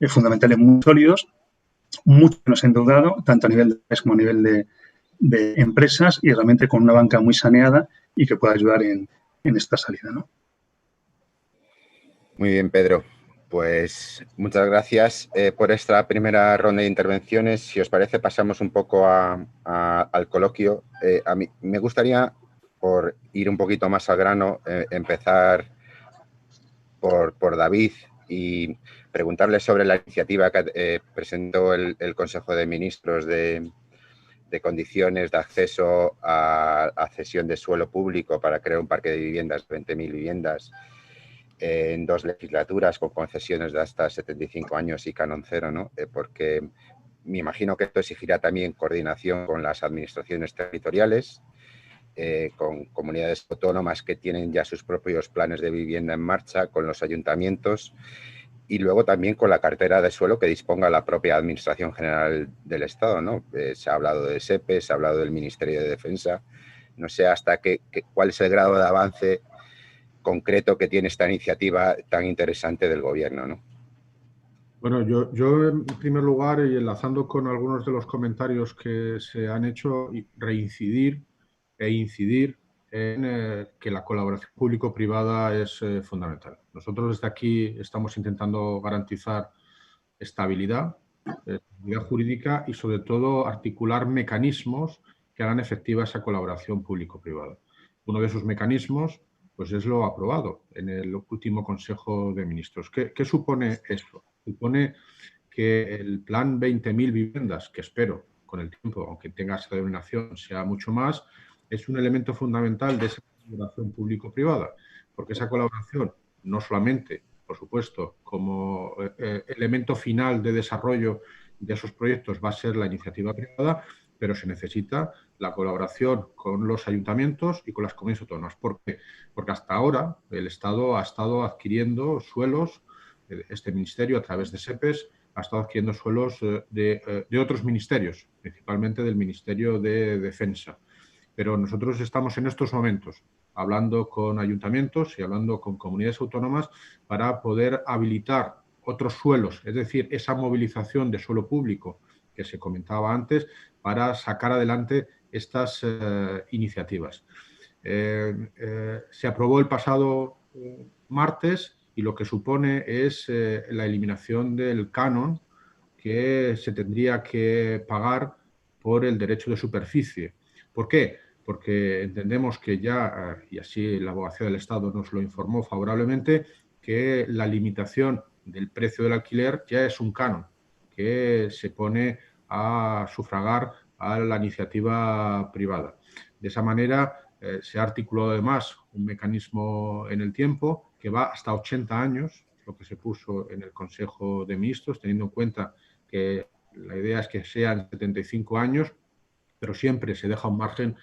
fundamentales muy sólidos, mucho menos endeudado, tanto a nivel de país como a nivel de empresas, y realmente con una banca muy saneada y que pueda ayudar en esta salida, ¿no? Muy bien, Pedro. Pues muchas gracias por esta primera ronda de intervenciones. Si os parece, pasamos un poco al coloquio. A mí me gustaría, por ir un poquito más al grano, empezar por David y preguntarle sobre la iniciativa que presentó el Consejo de Ministros de condiciones de acceso a cesión de suelo público para crear un parque de viviendas, 20.000 viviendas, en 2 legislaturas con concesiones de hasta 75 años y canon cero, ¿no? Porque me imagino que esto exigirá también coordinación con las administraciones territoriales, con comunidades autónomas que tienen ya sus propios planes de vivienda en marcha, con los ayuntamientos y luego también con la cartera de suelo que disponga la propia Administración General del Estado, ¿no? Se ha hablado de SEPE, se ha hablado del Ministerio de Defensa. No sé hasta cuál es el grado de avance concreto que tiene esta iniciativa tan interesante del Gobierno, ¿no? Bueno, yo en primer lugar, y enlazando con algunos de los comentarios que se han hecho, reincidir e incidir en que la colaboración público-privada es fundamental. Nosotros desde aquí estamos intentando garantizar estabilidad jurídica y sobre todo articular mecanismos que hagan efectiva esa colaboración público-privada. Uno de esos mecanismos pues es lo aprobado en el último Consejo de Ministros. ¿Qué supone eso? Supone que el plan 20.000 viviendas, que espero con el tiempo, aunque tenga esa denominación, sea mucho más, es un elemento fundamental de esa colaboración público-privada, porque esa colaboración no solamente, por supuesto, como elemento final de desarrollo de esos proyectos va a ser la iniciativa privada, pero se necesita la colaboración con los ayuntamientos y con las comunidades autónomas. ¿Por qué? Porque hasta ahora el Estado ha estado adquiriendo suelos, este ministerio a través de SEPES ha estado adquiriendo suelos de otros ministerios, principalmente del Ministerio de Defensa. Pero nosotros estamos en estos momentos hablando con ayuntamientos y hablando con comunidades autónomas para poder habilitar otros suelos, es decir, esa movilización de suelo público que se comentaba antes, para sacar adelante estas iniciativas. Se aprobó el pasado martes y lo que supone es la eliminación del canon que se tendría que pagar por el derecho de superficie. ¿Por qué? Porque entendemos que ya, y así la Abogacía del Estado nos lo informó favorablemente, que la limitación del precio del alquiler ya es un canon que se pone a sufragar a la iniciativa privada. De esa manera se ha articulado además un mecanismo en el tiempo que va hasta 80 años, lo que se puso en el Consejo de Ministros, teniendo en cuenta que la idea es que sean 75 años, pero siempre se deja un margen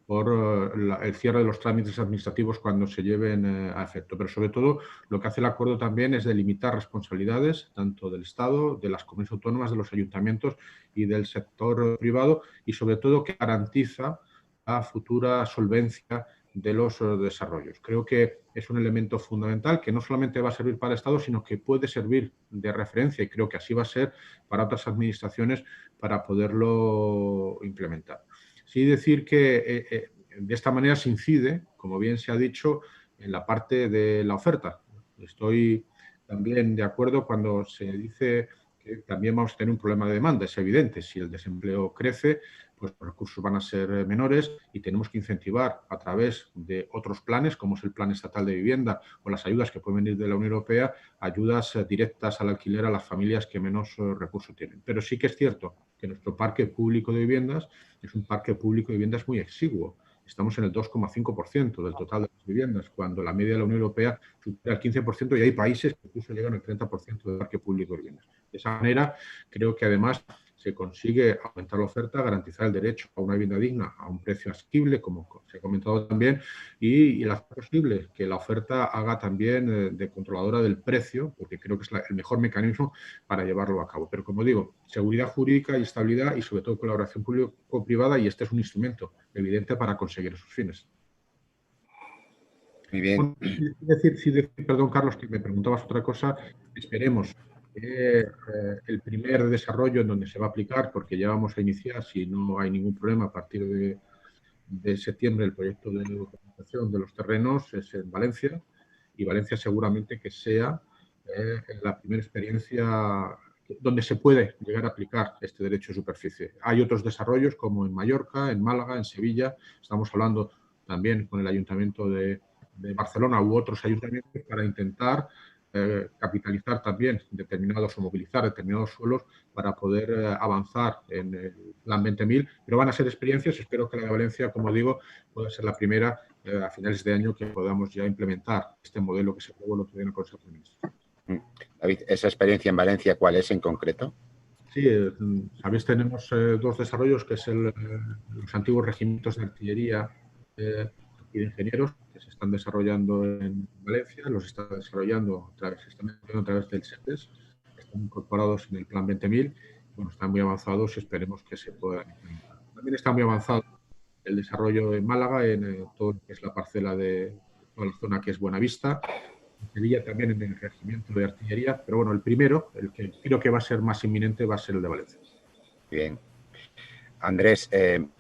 por el cierre de los trámites administrativos cuando se lleven a efecto. Pero sobre todo lo que hace el acuerdo también es delimitar responsabilidades tanto del Estado, de las comunidades autónomas, de los ayuntamientos y del sector privado, y sobre todo que garantiza la futura solvencia de los desarrollos. Creo que es un elemento fundamental que no solamente va a servir para el Estado, sino que puede servir de referencia, y creo que así va a ser para otras administraciones para poderlo implementar. Sí decir que de esta manera se incide, como bien se ha dicho, en la parte de la oferta. Estoy también de acuerdo cuando se dice que también vamos a tener un problema de demanda. Es evidente, si el desempleo crece, pues los recursos van a ser menores y tenemos que incentivar a través de otros planes, como es el Plan Estatal de Vivienda o las ayudas que pueden venir de la Unión Europea, ayudas directas al alquiler a las familias que menos recursos tienen. Pero sí que es cierto que nuestro parque público de viviendas es un parque público de viviendas muy exiguo. Estamos en el 2,5% del total de las viviendas, cuando la media de la Unión Europea supera el 15% y hay países que incluso llegan al 30% del parque público de viviendas. De esa manera, creo que además se consigue aumentar la oferta, garantizar el derecho a una vivienda digna a un precio asequible, como se ha comentado también, y hacer posible que la oferta haga también de controladora del precio, porque creo que es el mejor mecanismo para llevarlo a cabo. Pero como digo, seguridad jurídica y estabilidad y sobre todo colaboración público-privada, y este es un instrumento evidente para conseguir esos fines. Muy bien. Bueno, decir, perdón, Carlos, que me preguntabas otra cosa. Esperemos que el primer desarrollo en donde se va a aplicar, porque ya vamos a iniciar, si no hay ningún problema, a partir de septiembre, el proyecto de urbanización de los terrenos es en Valencia, y Valencia seguramente que sea la primera experiencia donde se puede llegar a aplicar este derecho de superficie. Hay otros desarrollos como en Mallorca, en Málaga, en Sevilla. Estamos hablando también con el Ayuntamiento de Barcelona u otros ayuntamientos para intentar capitalizar también determinados o movilizar determinados suelos para poder avanzar en el Plan 20.000, pero van a ser experiencias. Espero que la de Valencia, como digo, pueda ser la primera a finales de año que podamos ya implementar este modelo que se aprobó el otro día en el Consejo de Ministros. David, ¿esa experiencia en Valencia cuál es en concreto? Sí, sabéis, tenemos dos desarrollos, que es los antiguos regimientos de artillería y de ingenieros, que se están desarrollando en Valencia, los está desarrollando se están desarrollando a través del SEPES, están incorporados en el Plan 20.000, bueno, están muy avanzados y esperemos que se puedan implementar. También está muy avanzado el desarrollo en Málaga, en todo lo que es la parcela de toda la zona que es Buenavista, en Sevilla también en el regimiento de artillería, pero bueno, el primero, el que creo que va a ser más inminente, va a ser el de Valencia. Bien. Andrés,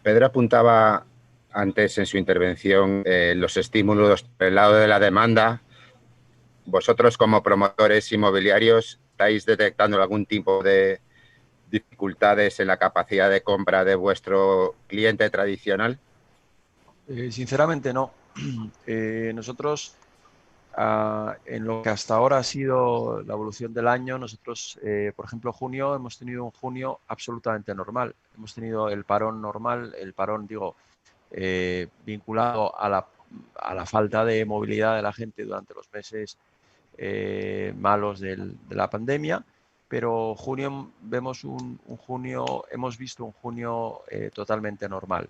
Pedro apuntaba antes en su intervención los estímulos por el lado de la demanda. ¿Vosotros como promotores inmobiliarios estáis detectando algún tipo de dificultades en la capacidad de compra de vuestro cliente tradicional? Sinceramente no. Nosotros, en lo que hasta ahora ha sido la evolución del año, nosotros, por ejemplo, junio, hemos tenido un junio absolutamente normal. Hemos tenido el parón normal, el parón, vinculado a la falta de movilidad de la gente durante los meses malos de la pandemia, pero junio hemos visto un junio totalmente normal,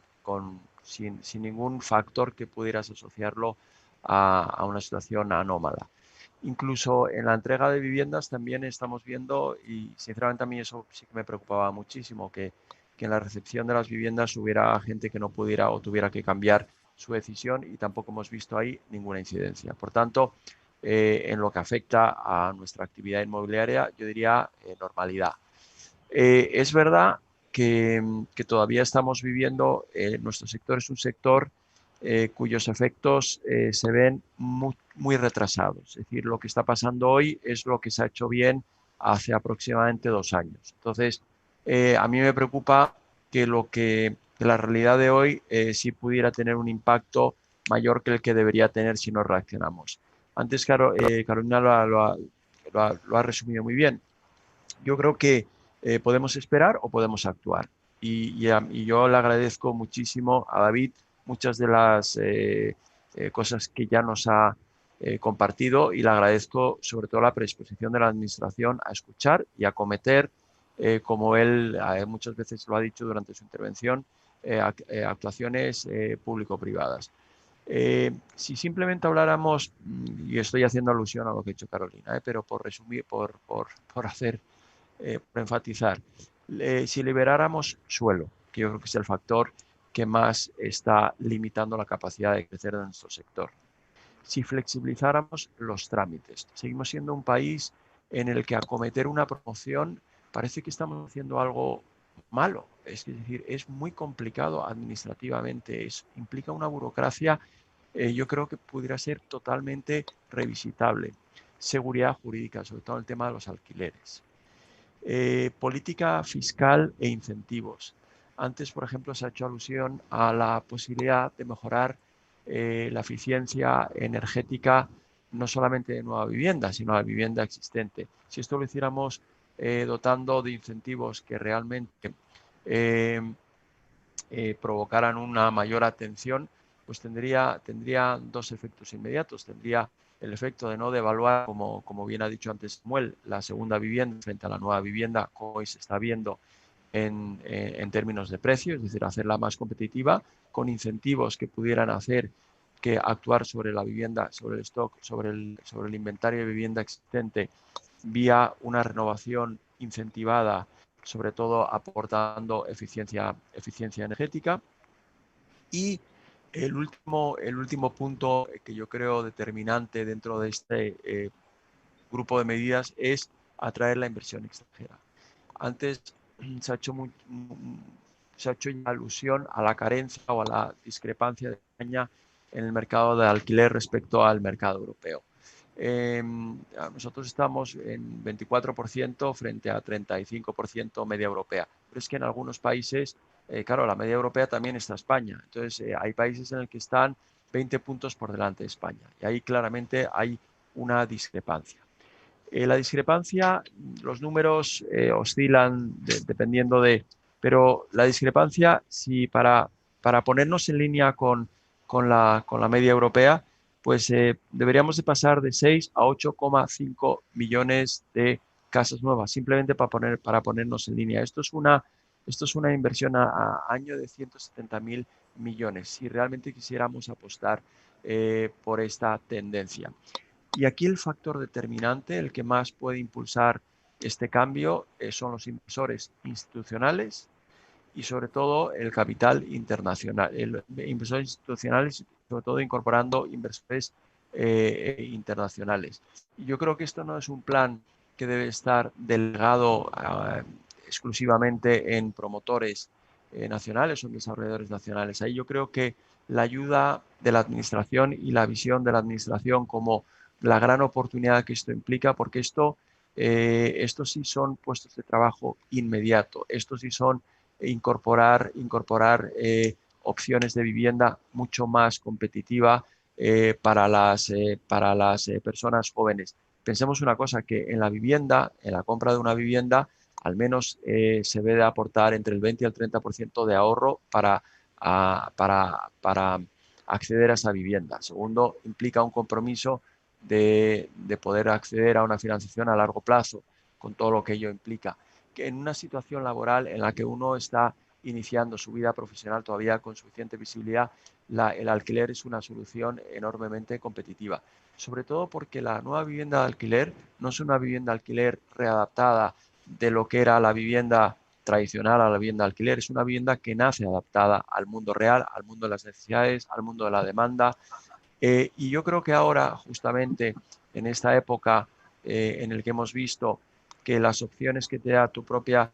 sin ningún factor que pudieras asociarlo a una situación anómala. Incluso en la entrega de viviendas también estamos viendo, y sinceramente a mí eso sí que me preocupaba muchísimo, que en la recepción de las viviendas hubiera gente que no pudiera o tuviera que cambiar su decisión, y tampoco hemos visto ahí ninguna incidencia. Por tanto, en lo que afecta a nuestra actividad inmobiliaria, yo diría normalidad. Es verdad que todavía estamos viviendo, nuestro sector es un sector cuyos efectos se ven muy retrasados. Es decir, lo que está pasando hoy es lo que se ha hecho bien hace aproximadamente 2 años. Entonces, a mí me preocupa que la realidad de hoy sí pudiera tener un impacto mayor que el que debería tener si no reaccionamos. Antes, Carolina lo ha resumido muy bien. Yo creo que podemos esperar o podemos actuar. Y yo le agradezco muchísimo a David muchas de las cosas que ya nos ha compartido, y le agradezco sobre todo la predisposición de la Administración a escuchar y a acometer, como él muchas veces lo ha dicho durante su intervención, actuaciones público-privadas. Si simplemente habláramos, y estoy haciendo alusión a lo que ha dicho Carolina, pero por resumir, por enfatizar, si liberáramos suelo, que yo creo que es el factor que más está limitando la capacidad de crecer de nuestro sector. Si flexibilizáramos los trámites, seguimos siendo un país en el que acometer una promoción parece que estamos haciendo algo malo. Es decir, es muy complicado administrativamente, implica una burocracia, yo creo que pudiera ser totalmente revisitable. Seguridad jurídica, sobre todo en el tema de los alquileres. Política fiscal e incentivos. Antes, por ejemplo, se ha hecho alusión a la posibilidad de mejorar la eficiencia energética, no solamente de nueva vivienda, sino de la vivienda existente. Si esto lo hiciéramos dotando de incentivos que realmente provocaran una mayor atención, pues tendría dos efectos inmediatos. Tendría el efecto de no devaluar, como bien ha dicho antes Samuel, la segunda vivienda frente a la nueva vivienda, como hoy se está viendo en términos de precio, es decir, hacerla más competitiva, con incentivos que pudieran hacer que actuar sobre la vivienda, sobre el stock, sobre el inventario de vivienda existente, vía una renovación incentivada, sobre todo aportando eficiencia energética. Y el último punto que yo creo determinante dentro de este grupo de medidas es atraer la inversión extranjera. Antes se ha hecho alusión a la carencia o a la discrepancia de España en el mercado de alquiler respecto al mercado europeo. Nosotros estamos en 24% frente a 35% media europea, pero es que en algunos países, claro, la media europea también está España, entonces hay países en los que están 20 puntos por delante de España y ahí claramente hay una discrepancia. La discrepancia, los números oscilan dependiendo de, pero la discrepancia, si para ponernos en línea con la media europea, pues deberíamos de pasar de 6 a 8,5 millones de casas nuevas, simplemente para ponernos en línea. Esto es una inversión a año de 170.000 millones, si realmente quisiéramos apostar por esta tendencia. Y aquí el factor determinante, el que más puede impulsar este cambio, son los inversores institucionales y sobre todo el capital internacional. Inversores institucionales, sobre todo incorporando inversores internacionales. Y yo creo que esto no es un plan que debe estar delegado exclusivamente en promotores nacionales o en desarrolladores nacionales. Ahí yo creo que la ayuda de la administración y la visión de la administración como la gran oportunidad que esto implica, porque estos sí son puestos de trabajo inmediato, estos sí son incorporar opciones de vivienda mucho más competitiva para las personas jóvenes. Pensemos una cosa, que en la vivienda, en la compra de una vivienda, al menos se debe aportar entre el 20 y el 30% de ahorro para acceder a esa vivienda. Segundo, implica un compromiso de poder acceder a una financiación a largo plazo, con todo lo que ello implica. Que en una situación laboral en la que uno está iniciando su vida profesional todavía con suficiente visibilidad, el alquiler es una solución enormemente competitiva. Sobre todo porque la nueva vivienda de alquiler no es una vivienda de alquiler readaptada de lo que era la vivienda tradicional a la vivienda de alquiler, es una vivienda que nace adaptada al mundo real, al mundo de las necesidades, al mundo de la demanda. Y yo creo que ahora, justamente en esta época en el que hemos visto que las opciones que te da tu propia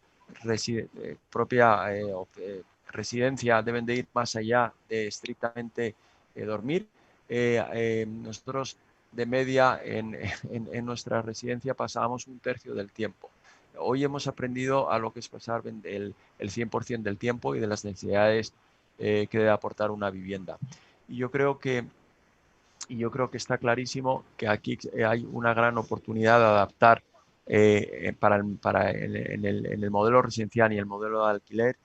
residencia deben de ir más allá de estrictamente dormir, nosotros de media en nuestra residencia pasábamos un tercio del tiempo. Hoy hemos aprendido a lo que es pasar el 100% del tiempo y de las necesidades que debe aportar una vivienda. Y yo creo que está clarísimo que aquí hay una gran oportunidad de adaptar en el modelo residencial y el modelo de alquiler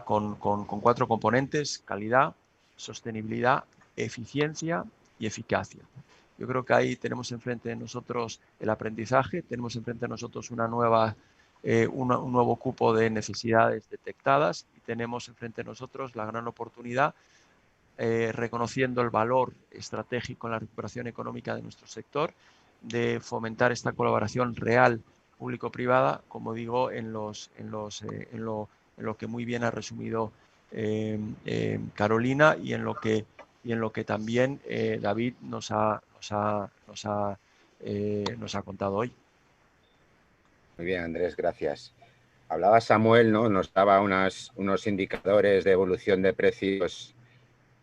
con 4 componentes: calidad, sostenibilidad, eficiencia y eficacia. Yo creo que ahí tenemos enfrente de nosotros el aprendizaje, tenemos enfrente de nosotros una nueva un nuevo cupo de necesidades detectadas y tenemos enfrente de nosotros la gran oportunidad, reconociendo el valor estratégico en la recuperación económica de nuestro sector, de fomentar esta colaboración real público-privada, como digo, en lo que muy bien ha resumido Carolina y en lo que también David nos ha contado hoy. Muy bien, Andrés, gracias. Hablaba Samuel, ¿no? Nos daba unos indicadores de evolución de precios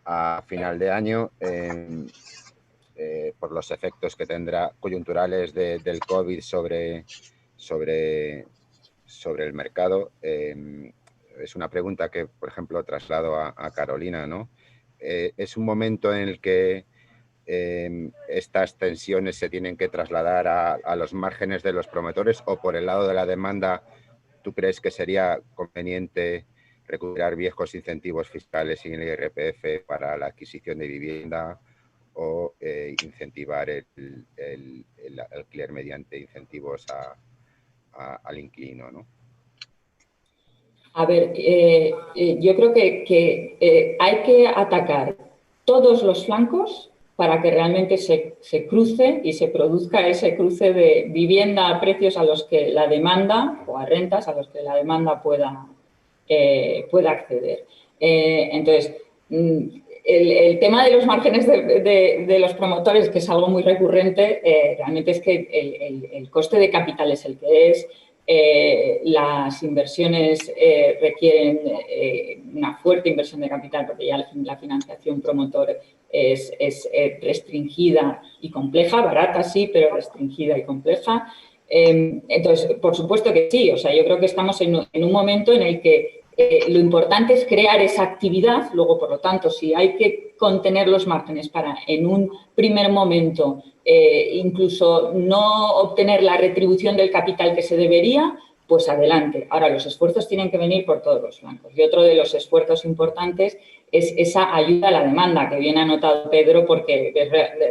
a final de año por los efectos que tendrá coyunturales del COVID sobre el mercado. Es una pregunta que, por ejemplo, traslado a Carolina, ¿no? Es un momento en el que estas tensiones se tienen que trasladar a los márgenes de los promotores, o por el lado de la demanda, ¿tú crees que sería conveniente recuperar viejos incentivos fiscales en el IRPF para la adquisición de vivienda o incentivar el alquiler mediante incentivos al inquilino, ¿no? A ver, yo creo que hay que atacar todos los flancos para que realmente se cruce y se produzca ese cruce de vivienda a precios a los que la demanda, o a rentas a los que la demanda pueda acceder. Entonces, el tema de los márgenes de los promotores, que es algo muy recurrente, realmente es que el coste de capital es el que es. Las inversiones requieren una fuerte inversión de capital, porque ya la financiación promotor es restringida y compleja, barata sí, pero restringida y compleja. Entonces, por supuesto que sí, o sea, yo creo que estamos en un momento en el que lo importante es crear esa actividad. Luego, por lo tanto, si hay que contener los márgenes para en un primer momento incluso no obtener la retribución del capital que se debería, pues adelante. Ahora, los esfuerzos tienen que venir por todos los flancos. Y otro de los esfuerzos importantes es esa ayuda a la demanda, que bien ha notado Pedro, porque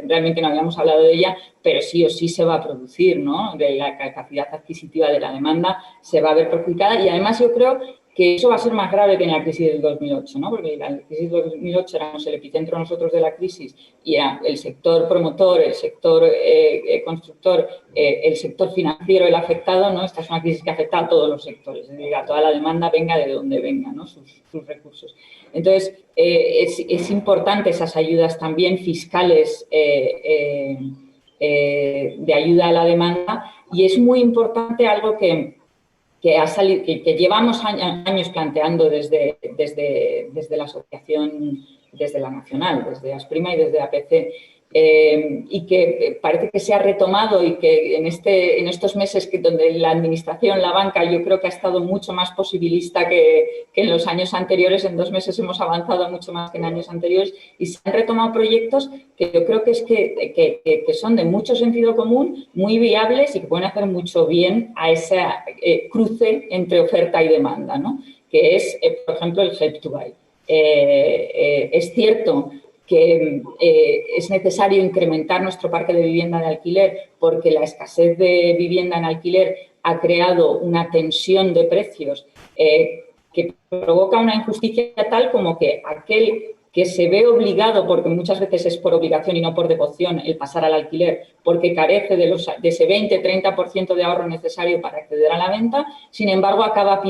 realmente no habíamos hablado de ella, pero sí o sí se va a producir, ¿no? De la capacidad adquisitiva de la demanda se va a ver perjudicada, y además yo creo que eso va a ser más grave que en la crisis del 2008, ¿no? Porque en la crisis del 2008 éramos el epicentro nosotros de la crisis y era el sector promotor, el sector constructor, el sector financiero el afectado, ¿no? Esta es una crisis que afecta a todos los sectores, es decir, a toda la demanda, venga de donde venga, ¿no? Sus recursos. Entonces, es importante esas ayudas también fiscales de ayuda a la demanda, y es muy importante algo que llevamos años planteando desde la asociación, desde la nacional, desde Asprima y desde APC, y que parece que se ha retomado, y que en estos meses donde la administración, la banca, yo creo que ha estado mucho más posibilista que en los años anteriores. En 2 meses hemos avanzado mucho más que en años anteriores, y se han retomado proyectos que yo creo que son de mucho sentido común, muy viables y que pueden hacer mucho bien a ese cruce entre oferta y demanda, ¿no? Que es, por ejemplo, el Help to Buy. Es cierto que es necesario incrementar nuestro parque de vivienda de alquiler, porque la escasez de vivienda en alquiler ha creado una tensión de precios que provoca una injusticia tal como que aquel que se ve obligado, porque muchas veces es por obligación y no por devoción, el pasar al alquiler, porque carece de ese 20-30% de ahorro necesario para acceder a la venta, sin embargo acaba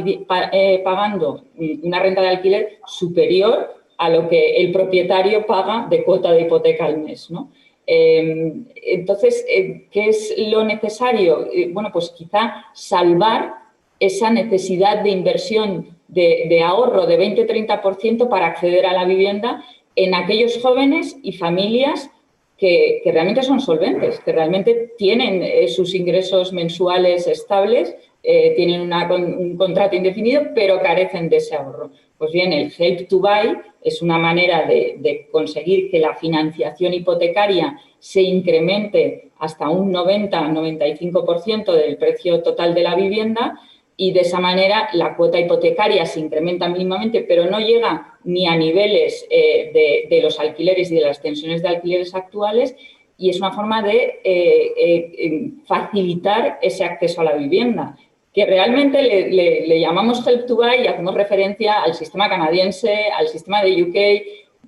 pagando una renta de alquiler superior a lo que el propietario paga de cuota de hipoteca al mes, ¿no? Entonces, ¿qué es lo necesario? Bueno, pues quizá salvar esa necesidad de inversión de ahorro de 20-30% para acceder a la vivienda en aquellos jóvenes y familias que realmente son solventes, que realmente tienen sus ingresos mensuales estables, tienen un contrato indefinido, pero carecen de ese ahorro. Pues bien, el Help to Buy es una manera de conseguir que la financiación hipotecaria se incremente hasta un 90-95% del precio total de la vivienda, y de esa manera la cuota hipotecaria se incrementa mínimamente, pero no llega ni a niveles de los alquileres y de las tensiones de alquileres actuales, y es una forma de facilitar ese acceso a la vivienda. que realmente le llamamos Help to Buy y hacemos referencia al sistema canadiense, al sistema de UK,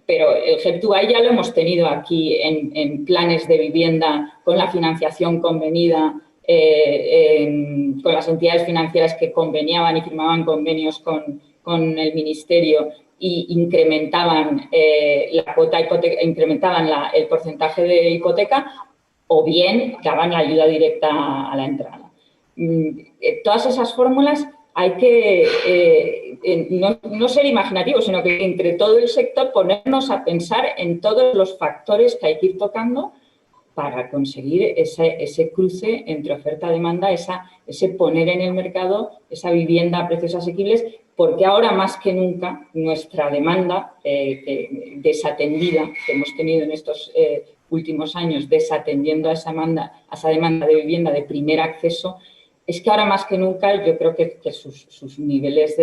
pero el Help to Buy ya lo hemos tenido aquí en planes de vivienda con la financiación convenida, con las entidades financieras que conveniaban y firmaban convenios con el Ministerio y incrementaban la cuota hipoteca, incrementaban el porcentaje de hipoteca, o bien daban la ayuda directa a la entrada. Todas esas fórmulas hay que no ser imaginativos, sino que entre todo el sector ponernos a pensar en todos los factores que hay que ir tocando para conseguir ese cruce entre oferta y demanda, ese poner en el mercado esa vivienda a precios asequibles, porque ahora más que nunca nuestra demanda desatendida que hemos tenido en estos últimos años, desatendiendo a esa demanda de vivienda de primer acceso, es que ahora más que nunca yo creo que sus niveles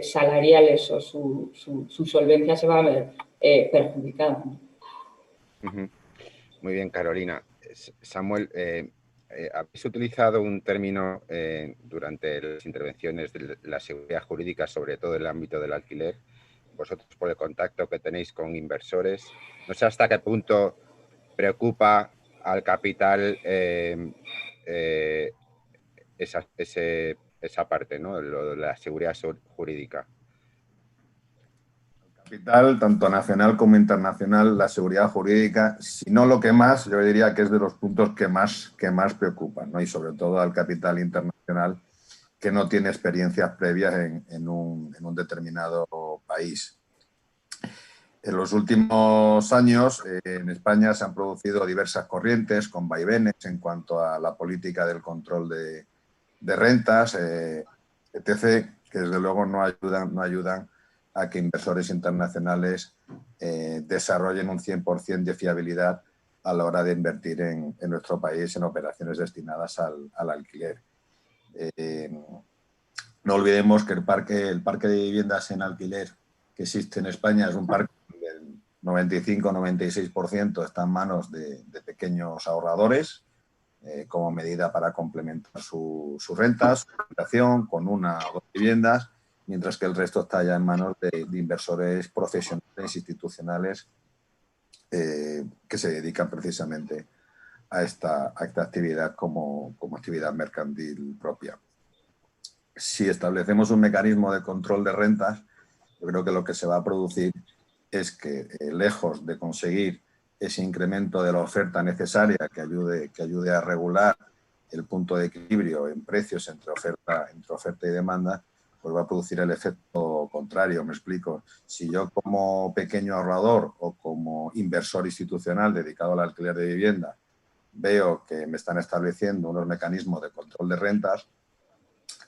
salariales o su solvencia se va a ver perjudicada, ¿no? Muy bien, Carolina. Samuel, habéis utilizado un término durante las intervenciones de la seguridad jurídica, sobre todo en el ámbito del alquiler. Vosotros, por el contacto que tenéis con inversores, no sé hasta qué punto preocupa al capital esa parte, ¿no? Lo de la seguridad jurídica. Capital, tanto nacional como internacional, la seguridad jurídica, si no lo que más, yo diría que es de los puntos que más preocupan, ¿no? Y sobre todo al capital internacional que no tiene experiencias previas en un determinado país. En los últimos años en España se han producido diversas corrientes con vaivenes en cuanto a la política del control de rentas, etc., que desde luego no ayudan a que inversores internacionales desarrollen un 100% de fiabilidad a la hora de invertir en nuestro país en operaciones destinadas al alquiler. No olvidemos que el parque de viviendas en alquiler que existe en España es un parque del 95-96% está en manos de pequeños ahorradores como medida para complementar su renta, su habitación con una o dos viviendas, mientras que el resto está ya en manos de inversores profesionales, institucionales, que se dedican precisamente a esta actividad como actividad mercantil propia. Si establecemos un mecanismo de control de rentas, yo creo que lo que se va a producir es que, lejos de conseguir ese incremento de la oferta necesaria que ayude a regular el punto de equilibrio en precios entre oferta y demanda, pues va a producir el efecto contrario. Me explico. Si yo como pequeño ahorrador o como inversor institucional dedicado al alquiler de vivienda veo que me están estableciendo unos mecanismos de control de rentas,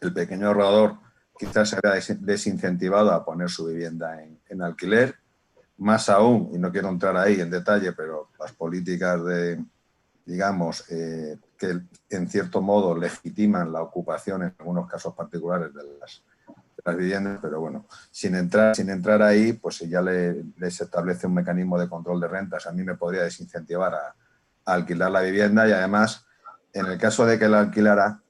el pequeño ahorrador quizás se vea desincentivado a poner su vivienda en alquiler. Más aún, y no quiero entrar ahí en detalle, pero las políticas digamos, que en cierto modo legitiman la ocupación en algunos casos particulares de las viviendas, pero bueno, sin entrar ahí, pues si ya les establece un mecanismo de control de rentas, a mí me podría desincentivar a alquilar la vivienda y además, en el caso de que la alquilara,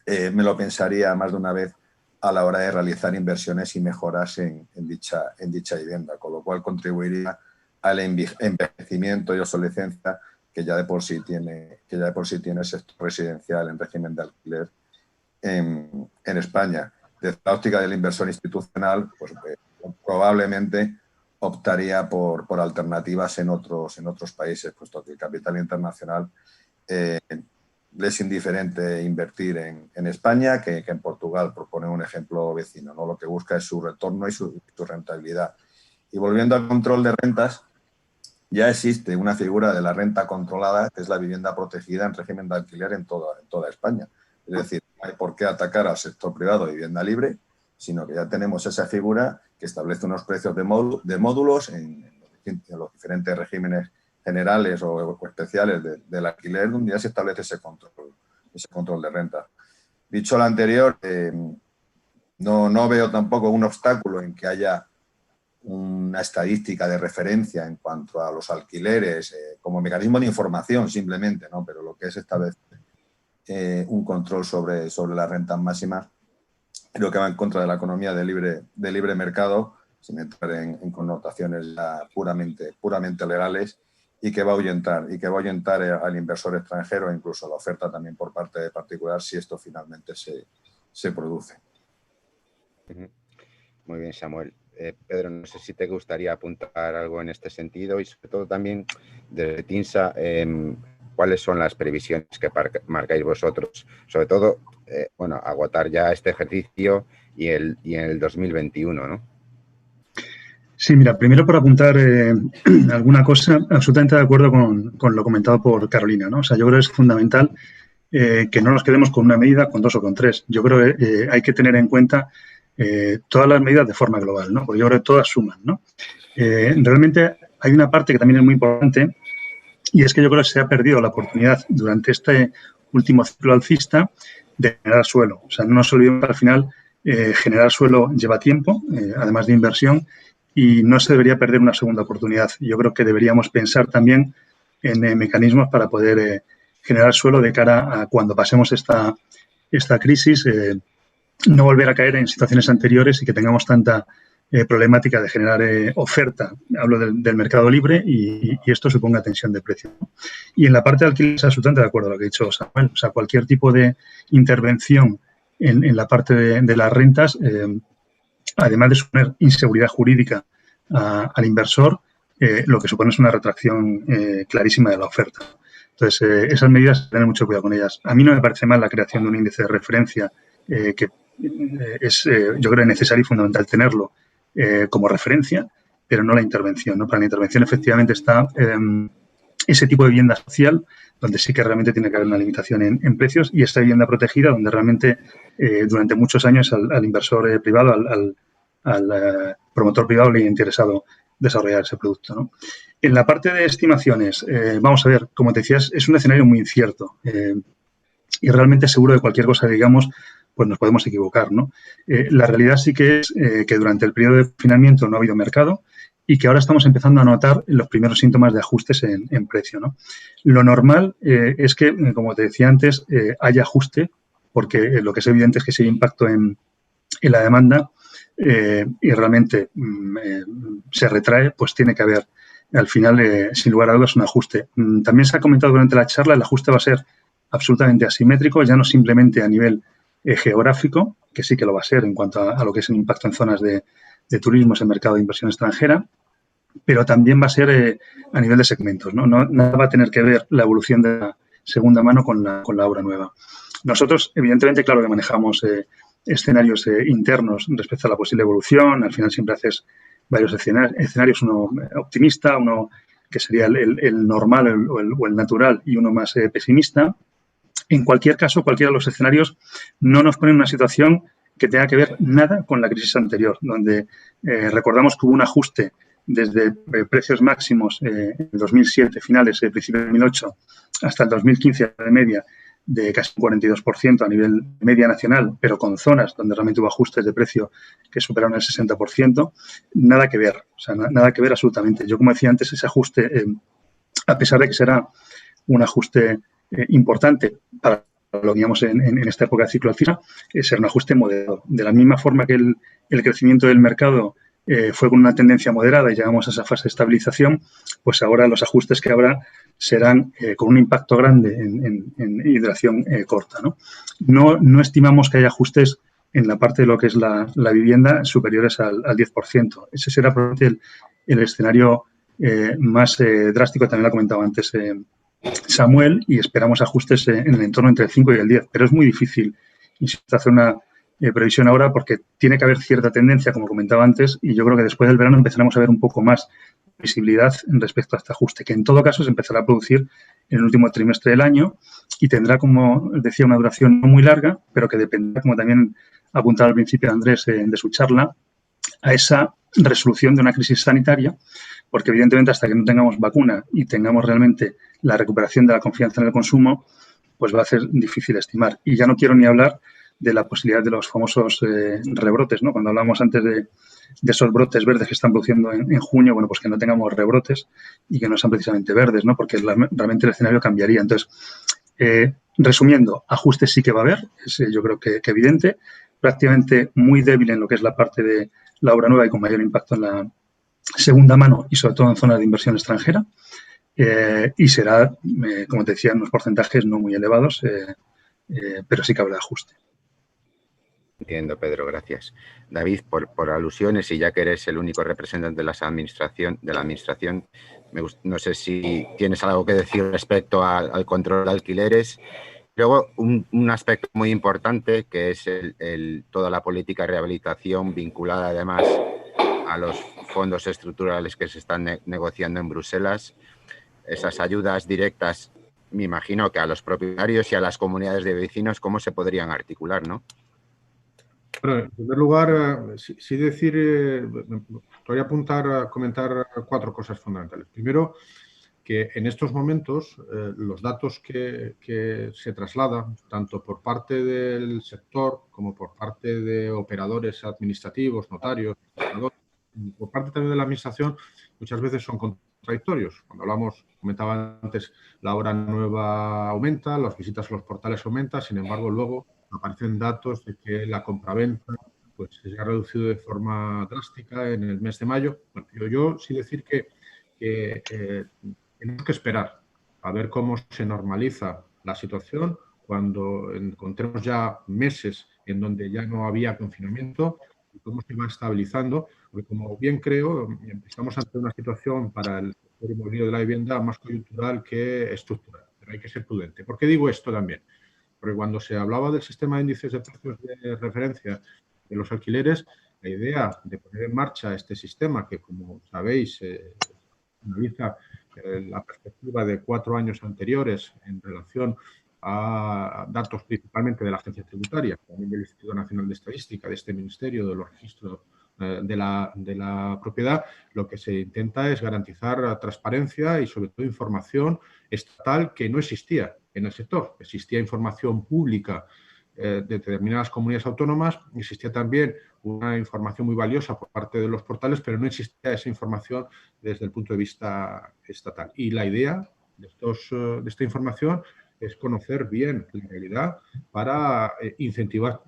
me lo pensaría más de una vez a la hora de realizar inversiones y mejoras en dicha vivienda, con lo cual contribuiría al envejecimiento y obsolescencia que ya de por sí tiene el sector residencial en régimen de alquiler en España. Desde la óptica del inversor institucional, pues probablemente optaría por alternativas en otros países, puesto que el capital internacional le es indiferente invertir en España que en Portugal, por poner un ejemplo vecino, ¿no? Lo que busca es su retorno y su rentabilidad. Y volviendo al control de rentas, ya existe una figura de la renta controlada, que es la vivienda protegida en régimen de alquiler en toda España. Es decir, no hay por qué atacar al sector privado de vivienda libre, sino que ya tenemos esa figura que establece unos precios de módulos en los diferentes regímenes generales o especiales del alquiler, donde ya se establece ese control de renta. Dicho lo anterior, no veo tampoco un obstáculo en que haya una estadística de referencia en cuanto a los alquileres como mecanismo de información simplemente, ¿no? Pero lo que es establecer un control sobre las rentas máximas. Creo que va en contra de la economía de libre mercado, sin entrar en connotaciones ya puramente legales, y que va a ahuyentar al inversor extranjero e incluso a la oferta también por parte de particular si esto finalmente se produce. Muy bien, Samuel. Pedro, no sé si te gustaría apuntar algo en este sentido y sobre todo también desde TINSA, ¿cuáles son las previsiones que marcáis vosotros? Sobre todo, agotar ya este ejercicio y en el 2021, ¿no? Sí, mira, primero por apuntar alguna cosa, absolutamente de acuerdo con lo comentado por Carolina, ¿no? O sea, yo creo que es fundamental que no nos quedemos con una medida, con dos o con tres. Yo creo que hay que tener en cuenta todas las medidas de forma global, ¿no? Porque yo creo que todas suman, ¿no? Realmente hay una parte que también es muy importante y es que yo creo que se ha perdido la oportunidad durante este último ciclo alcista de generar suelo. O sea, no nos olvidemos que al final generar suelo lleva tiempo, además de inversión, y no se debería perder una segunda oportunidad. Yo creo que deberíamos pensar también en mecanismos para poder generar suelo de cara a cuando pasemos esta crisis, no volver a caer en situaciones anteriores y que tengamos tanta problemática de generar oferta. Hablo del mercado libre y esto suponga tensión de precio, ¿no? Y en la parte de alquiler, absolutamente de acuerdo con lo que ha dicho Samuel. O sea, cualquier tipo de intervención en la parte de las rentas, además de suponer inseguridad jurídica al inversor, lo que supone es una retracción clarísima de la oferta. Entonces, esas medidas, tener mucho cuidado con ellas. A mí no me parece mal la creación de un índice de referencia que es, yo creo, necesario y fundamental tenerlo como referencia, pero no la intervención, ¿no? Para la intervención, efectivamente, está ese tipo de vivienda social, donde sí que realmente tiene que haber una limitación en precios, y esta vivienda protegida, donde realmente durante muchos años al inversor privado, al promotor privado le ha interesado desarrollar ese producto, ¿no? En la parte de estimaciones, vamos a ver, como te decías, es un escenario muy incierto y realmente seguro de cualquier cosa que digamos, pues nos podemos equivocar, ¿no? La realidad sí que es que durante el periodo de confinamiento no ha habido mercado y que ahora estamos empezando a notar los primeros síntomas de ajustes en precio, ¿no? Lo normal es que, como te decía antes, haya ajuste, porque lo que es evidente es que si hay impacto en la demanda y realmente se retrae, pues tiene que haber, al final, sin lugar a dudas, un ajuste. También se ha comentado durante la charla, el ajuste va a ser absolutamente asimétrico, ya no simplemente a nivel geográfico, que sí que lo va a ser en cuanto a lo que es el impacto en zonas de turismo, en mercado de inversión extranjera, pero también va a ser a nivel de segmentos, ¿no? Nada va a tener que ver la evolución de la segunda mano con la obra nueva. Nosotros, evidentemente, claro que manejamos escenarios internos respecto a la posible evolución. Al final siempre haces varios escenarios, uno optimista, uno que sería el normal o el natural y uno más pesimista. En cualquier caso, cualquiera de los escenarios no nos pone en una situación que tenga que ver nada con la crisis anterior, donde recordamos que hubo un ajuste desde precios máximos en 2007, finales, principios de 2008, hasta el 2015 de media de casi un 42% a nivel media nacional, pero con zonas donde realmente hubo ajustes de precio que superaron el 60%, nada que ver, o sea, nada que ver absolutamente. Yo, como decía antes, ese ajuste, a pesar de que será un ajuste importante para lo que digamos en esta época de ciclo alcista, será un ajuste moderado. De la misma forma que el crecimiento del mercado fue con una tendencia moderada y llegamos a esa fase de estabilización, pues ahora los ajustes que habrá serán con un impacto grande en duración corta, ¿no? No estimamos que haya ajustes en la parte de lo que es la vivienda superiores al 10%. Ese será probablemente el escenario más drástico, también lo ha comentado antes Samuel, y esperamos ajustes en el entorno entre el 5 y el 10. Pero es muy difícil hacer una previsión ahora porque tiene que haber cierta tendencia, como comentaba antes, y yo creo que después del verano empezaremos a ver un poco más visibilidad respecto a este ajuste, que en todo caso se empezará a producir en el último trimestre del año y tendrá, como decía, una duración no muy larga, pero que dependerá, como también apuntaba al principio Andrés de su charla, a esa resolución de una crisis sanitaria, porque evidentemente hasta que no tengamos vacuna y tengamos realmente la recuperación de la confianza en el consumo, pues va a ser difícil estimar. Y ya no quiero ni hablar de la posibilidad de los famosos rebrotes, ¿no? Cuando hablamos antes de esos brotes verdes que están produciendo en junio, bueno, pues que no tengamos rebrotes y que no sean precisamente verdes, ¿no? Porque realmente el escenario cambiaría. Entonces, Resumiendo, ajustes sí que va a haber, es yo creo que evidente, prácticamente muy débil en lo que es la parte de la obra nueva y con mayor impacto en la segunda mano y sobre todo en zonas de inversión extranjera. Y será, como te decía, en unos porcentajes no muy elevados, pero sí que habrá ajuste. Entiendo, Pedro, gracias. David, por alusiones, y ya que eres el único representante de la administración, no sé si tienes algo que decir respecto al control de alquileres. Luego, un aspecto muy importante, que es toda la política de rehabilitación vinculada además a los fondos estructurales que se están negociando en Bruselas. Esas ayudas directas, me imagino que a los propietarios y a las comunidades de vecinos, ¿cómo se podrían articular, no? Bueno, en primer lugar, sí decir, voy a apuntar a comentar 4 cosas fundamentales. Primero, que en estos momentos los datos que se trasladan, tanto por parte del sector como por parte de operadores administrativos, notarios, por parte también de la administración, muchas veces son contradictorios. Cuando comentaba antes, la hora nueva aumenta, las visitas a los portales aumentan, sin embargo, luego aparecen datos de que la compraventa pues, se ha reducido de forma drástica en el mes de mayo. Bueno, yo sí decir que tenemos que esperar a ver cómo se normaliza la situación cuando encontremos ya meses en donde ya no había confinamiento y cómo se va estabilizando, porque como bien creo, estamos ante una situación para el sector inmobiliario de la vivienda más coyuntural que estructural, pero hay que ser prudente. ¿Por qué digo esto también? Porque cuando se hablaba del sistema de índices de precios de referencia de los alquileres, la idea de poner en marcha este sistema, que como sabéis, analiza la perspectiva de 4 años anteriores en relación a datos principalmente de la Agencia Tributaria, también del Instituto Nacional de Estadística, de este Ministerio de los Registros de la Propiedad, lo que se intenta es garantizar transparencia y sobre todo información estatal que no existía en el sector. Existía información pública de determinadas comunidades autónomas, existía también una información muy valiosa por parte de los portales, pero no existía esa información desde el punto de vista estatal. Y la idea de esta información es conocer bien la realidad para incentivar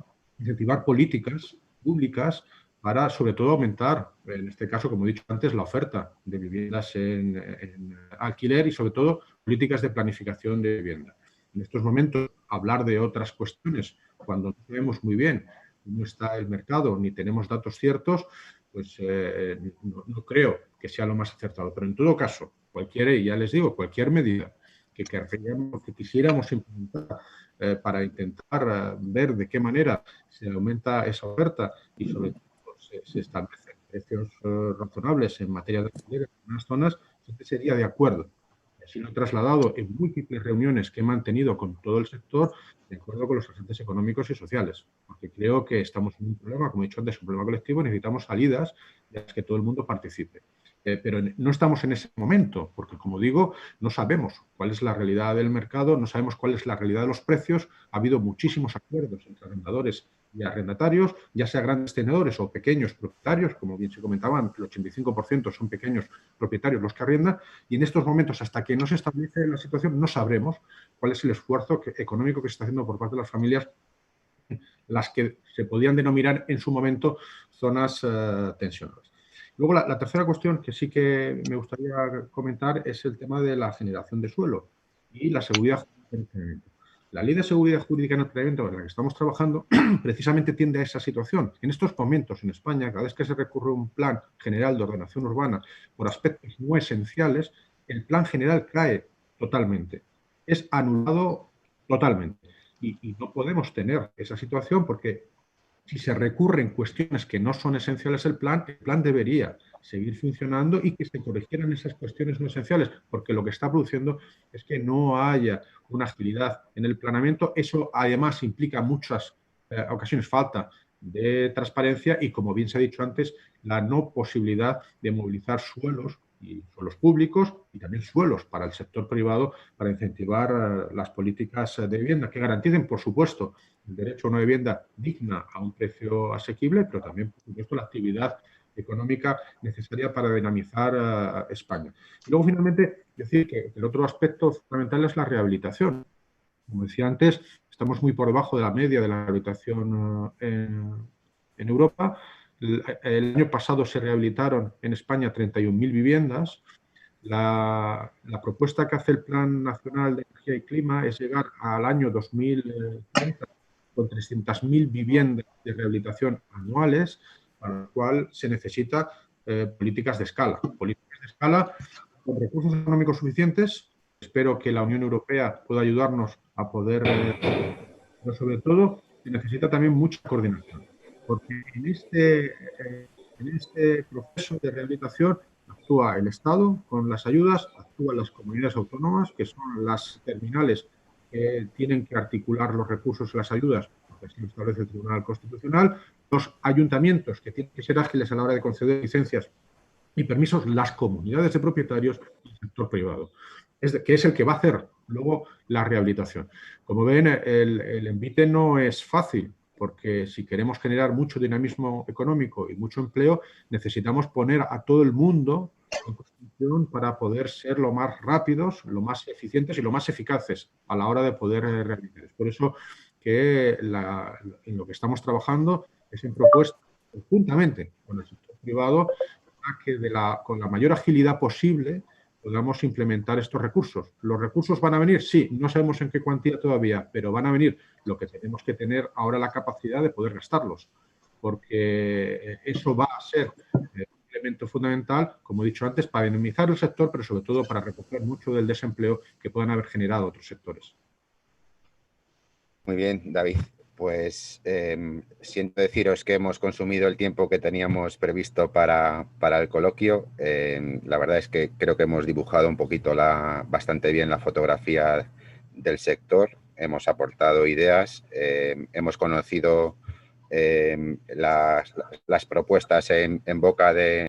políticas públicas para, sobre todo, aumentar, en este caso, como he dicho antes, la oferta de viviendas en alquiler y, sobre todo, políticas de planificación de vivienda. En estos momentos, hablar de otras cuestiones, cuando no sabemos muy bien cómo está el mercado ni tenemos datos ciertos, pues no creo que sea lo más acertado. Pero en todo caso, cualquier medida que quisiéramos implementar para intentar ver de qué manera se aumenta esa oferta y sobre todo se establecen precios razonables en materia de alquiler en unas zonas, siempre sería de acuerdo. Así lo he trasladado en múltiples reuniones que he mantenido con todo el sector, de acuerdo con los agentes económicos y sociales, porque creo que estamos en un problema, como he dicho antes, un problema colectivo, necesitamos salidas de las que todo el mundo participe. Pero no estamos en ese momento, porque, como digo, no sabemos cuál es la realidad del mercado, no sabemos cuál es la realidad de los precios. Ha habido muchísimos acuerdos entre arrendadores y arrendatarios, ya sea grandes tenedores o pequeños propietarios, como bien se comentaban, el 85% son pequeños propietarios los que arriendan, y en estos momentos, hasta que no se establece la situación, no sabremos cuál es el esfuerzo económico que se está haciendo por parte de las familias, las que se podían denominar en su momento zonas tensionadas. Luego, la tercera cuestión que sí que me gustaría comentar es el tema de la generación de suelo y la seguridad jurídica en el planeamiento. La Ley de Seguridad Jurídica en el Planeamiento en la que estamos trabajando precisamente tiende a esa situación. En estos momentos en España, cada vez que se recurre a un plan general de ordenación urbana por aspectos no esenciales, el plan general cae totalmente. Es anulado totalmente. Y no podemos tener esa situación porque si se recurren cuestiones que no son esenciales el plan debería seguir funcionando y que se corrigieran esas cuestiones no esenciales, porque lo que está produciendo es que no haya una agilidad en el planeamiento. Eso además implica muchas ocasiones falta de transparencia y, como bien se ha dicho antes, la no posibilidad de movilizar suelos y suelos públicos y también suelos para el sector privado para incentivar las políticas de vivienda que garanticen, por supuesto, el derecho a una vivienda digna a un precio asequible, pero también, por supuesto, la actividad económica necesaria para dinamizar España. Y luego, finalmente, decir que el otro aspecto fundamental es la rehabilitación. Como decía antes, estamos muy por debajo de la media de la rehabilitación en Europa. El año pasado se rehabilitaron en España 31.000 viviendas. La propuesta que hace el Plan Nacional de Energía y Clima es llegar al año 2030 con 300.000 viviendas de rehabilitación anuales, para lo cual se necesita políticas de escala. Políticas de escala con recursos económicos suficientes. Espero que la Unión Europea pueda ayudarnos a poder, pero sobre todo se necesita también mucha coordinación, porque en este proceso de rehabilitación actúa el Estado con las ayudas, actúan las comunidades autónomas, que son las terminales que tienen que articular los recursos y las ayudas, porque así lo establece el Tribunal Constitucional, los ayuntamientos, que tienen que ser ágiles a la hora de conceder licencias y permisos, las comunidades de propietarios y el sector privado, que es el que va a hacer luego la rehabilitación. Como ven, el envite no es fácil, porque si queremos generar mucho dinamismo económico y mucho empleo, necesitamos poner a todo el mundo en construcción para poder ser lo más rápidos, lo más eficientes y lo más eficaces a la hora de poder rehabilitar. Es por eso que en lo que estamos trabajando es en propuestas conjuntamente con el sector privado para que con la mayor agilidad posible podamos implementar estos recursos. ¿Los recursos van a venir? Sí, no sabemos en qué cuantía todavía, pero van a venir. Lo que tenemos que tener ahora la capacidad de poder gastarlos, porque eso va a ser un elemento fundamental, como he dicho antes, para dinamizar el sector, pero sobre todo para recoger mucho del desempleo que puedan haber generado otros sectores. Muy bien, David. Pues siento deciros que hemos consumido el tiempo que teníamos previsto para el coloquio. La verdad es que creo que hemos dibujado un poquito bastante bien la fotografía del sector. Hemos aportado ideas, hemos conocido las propuestas en boca de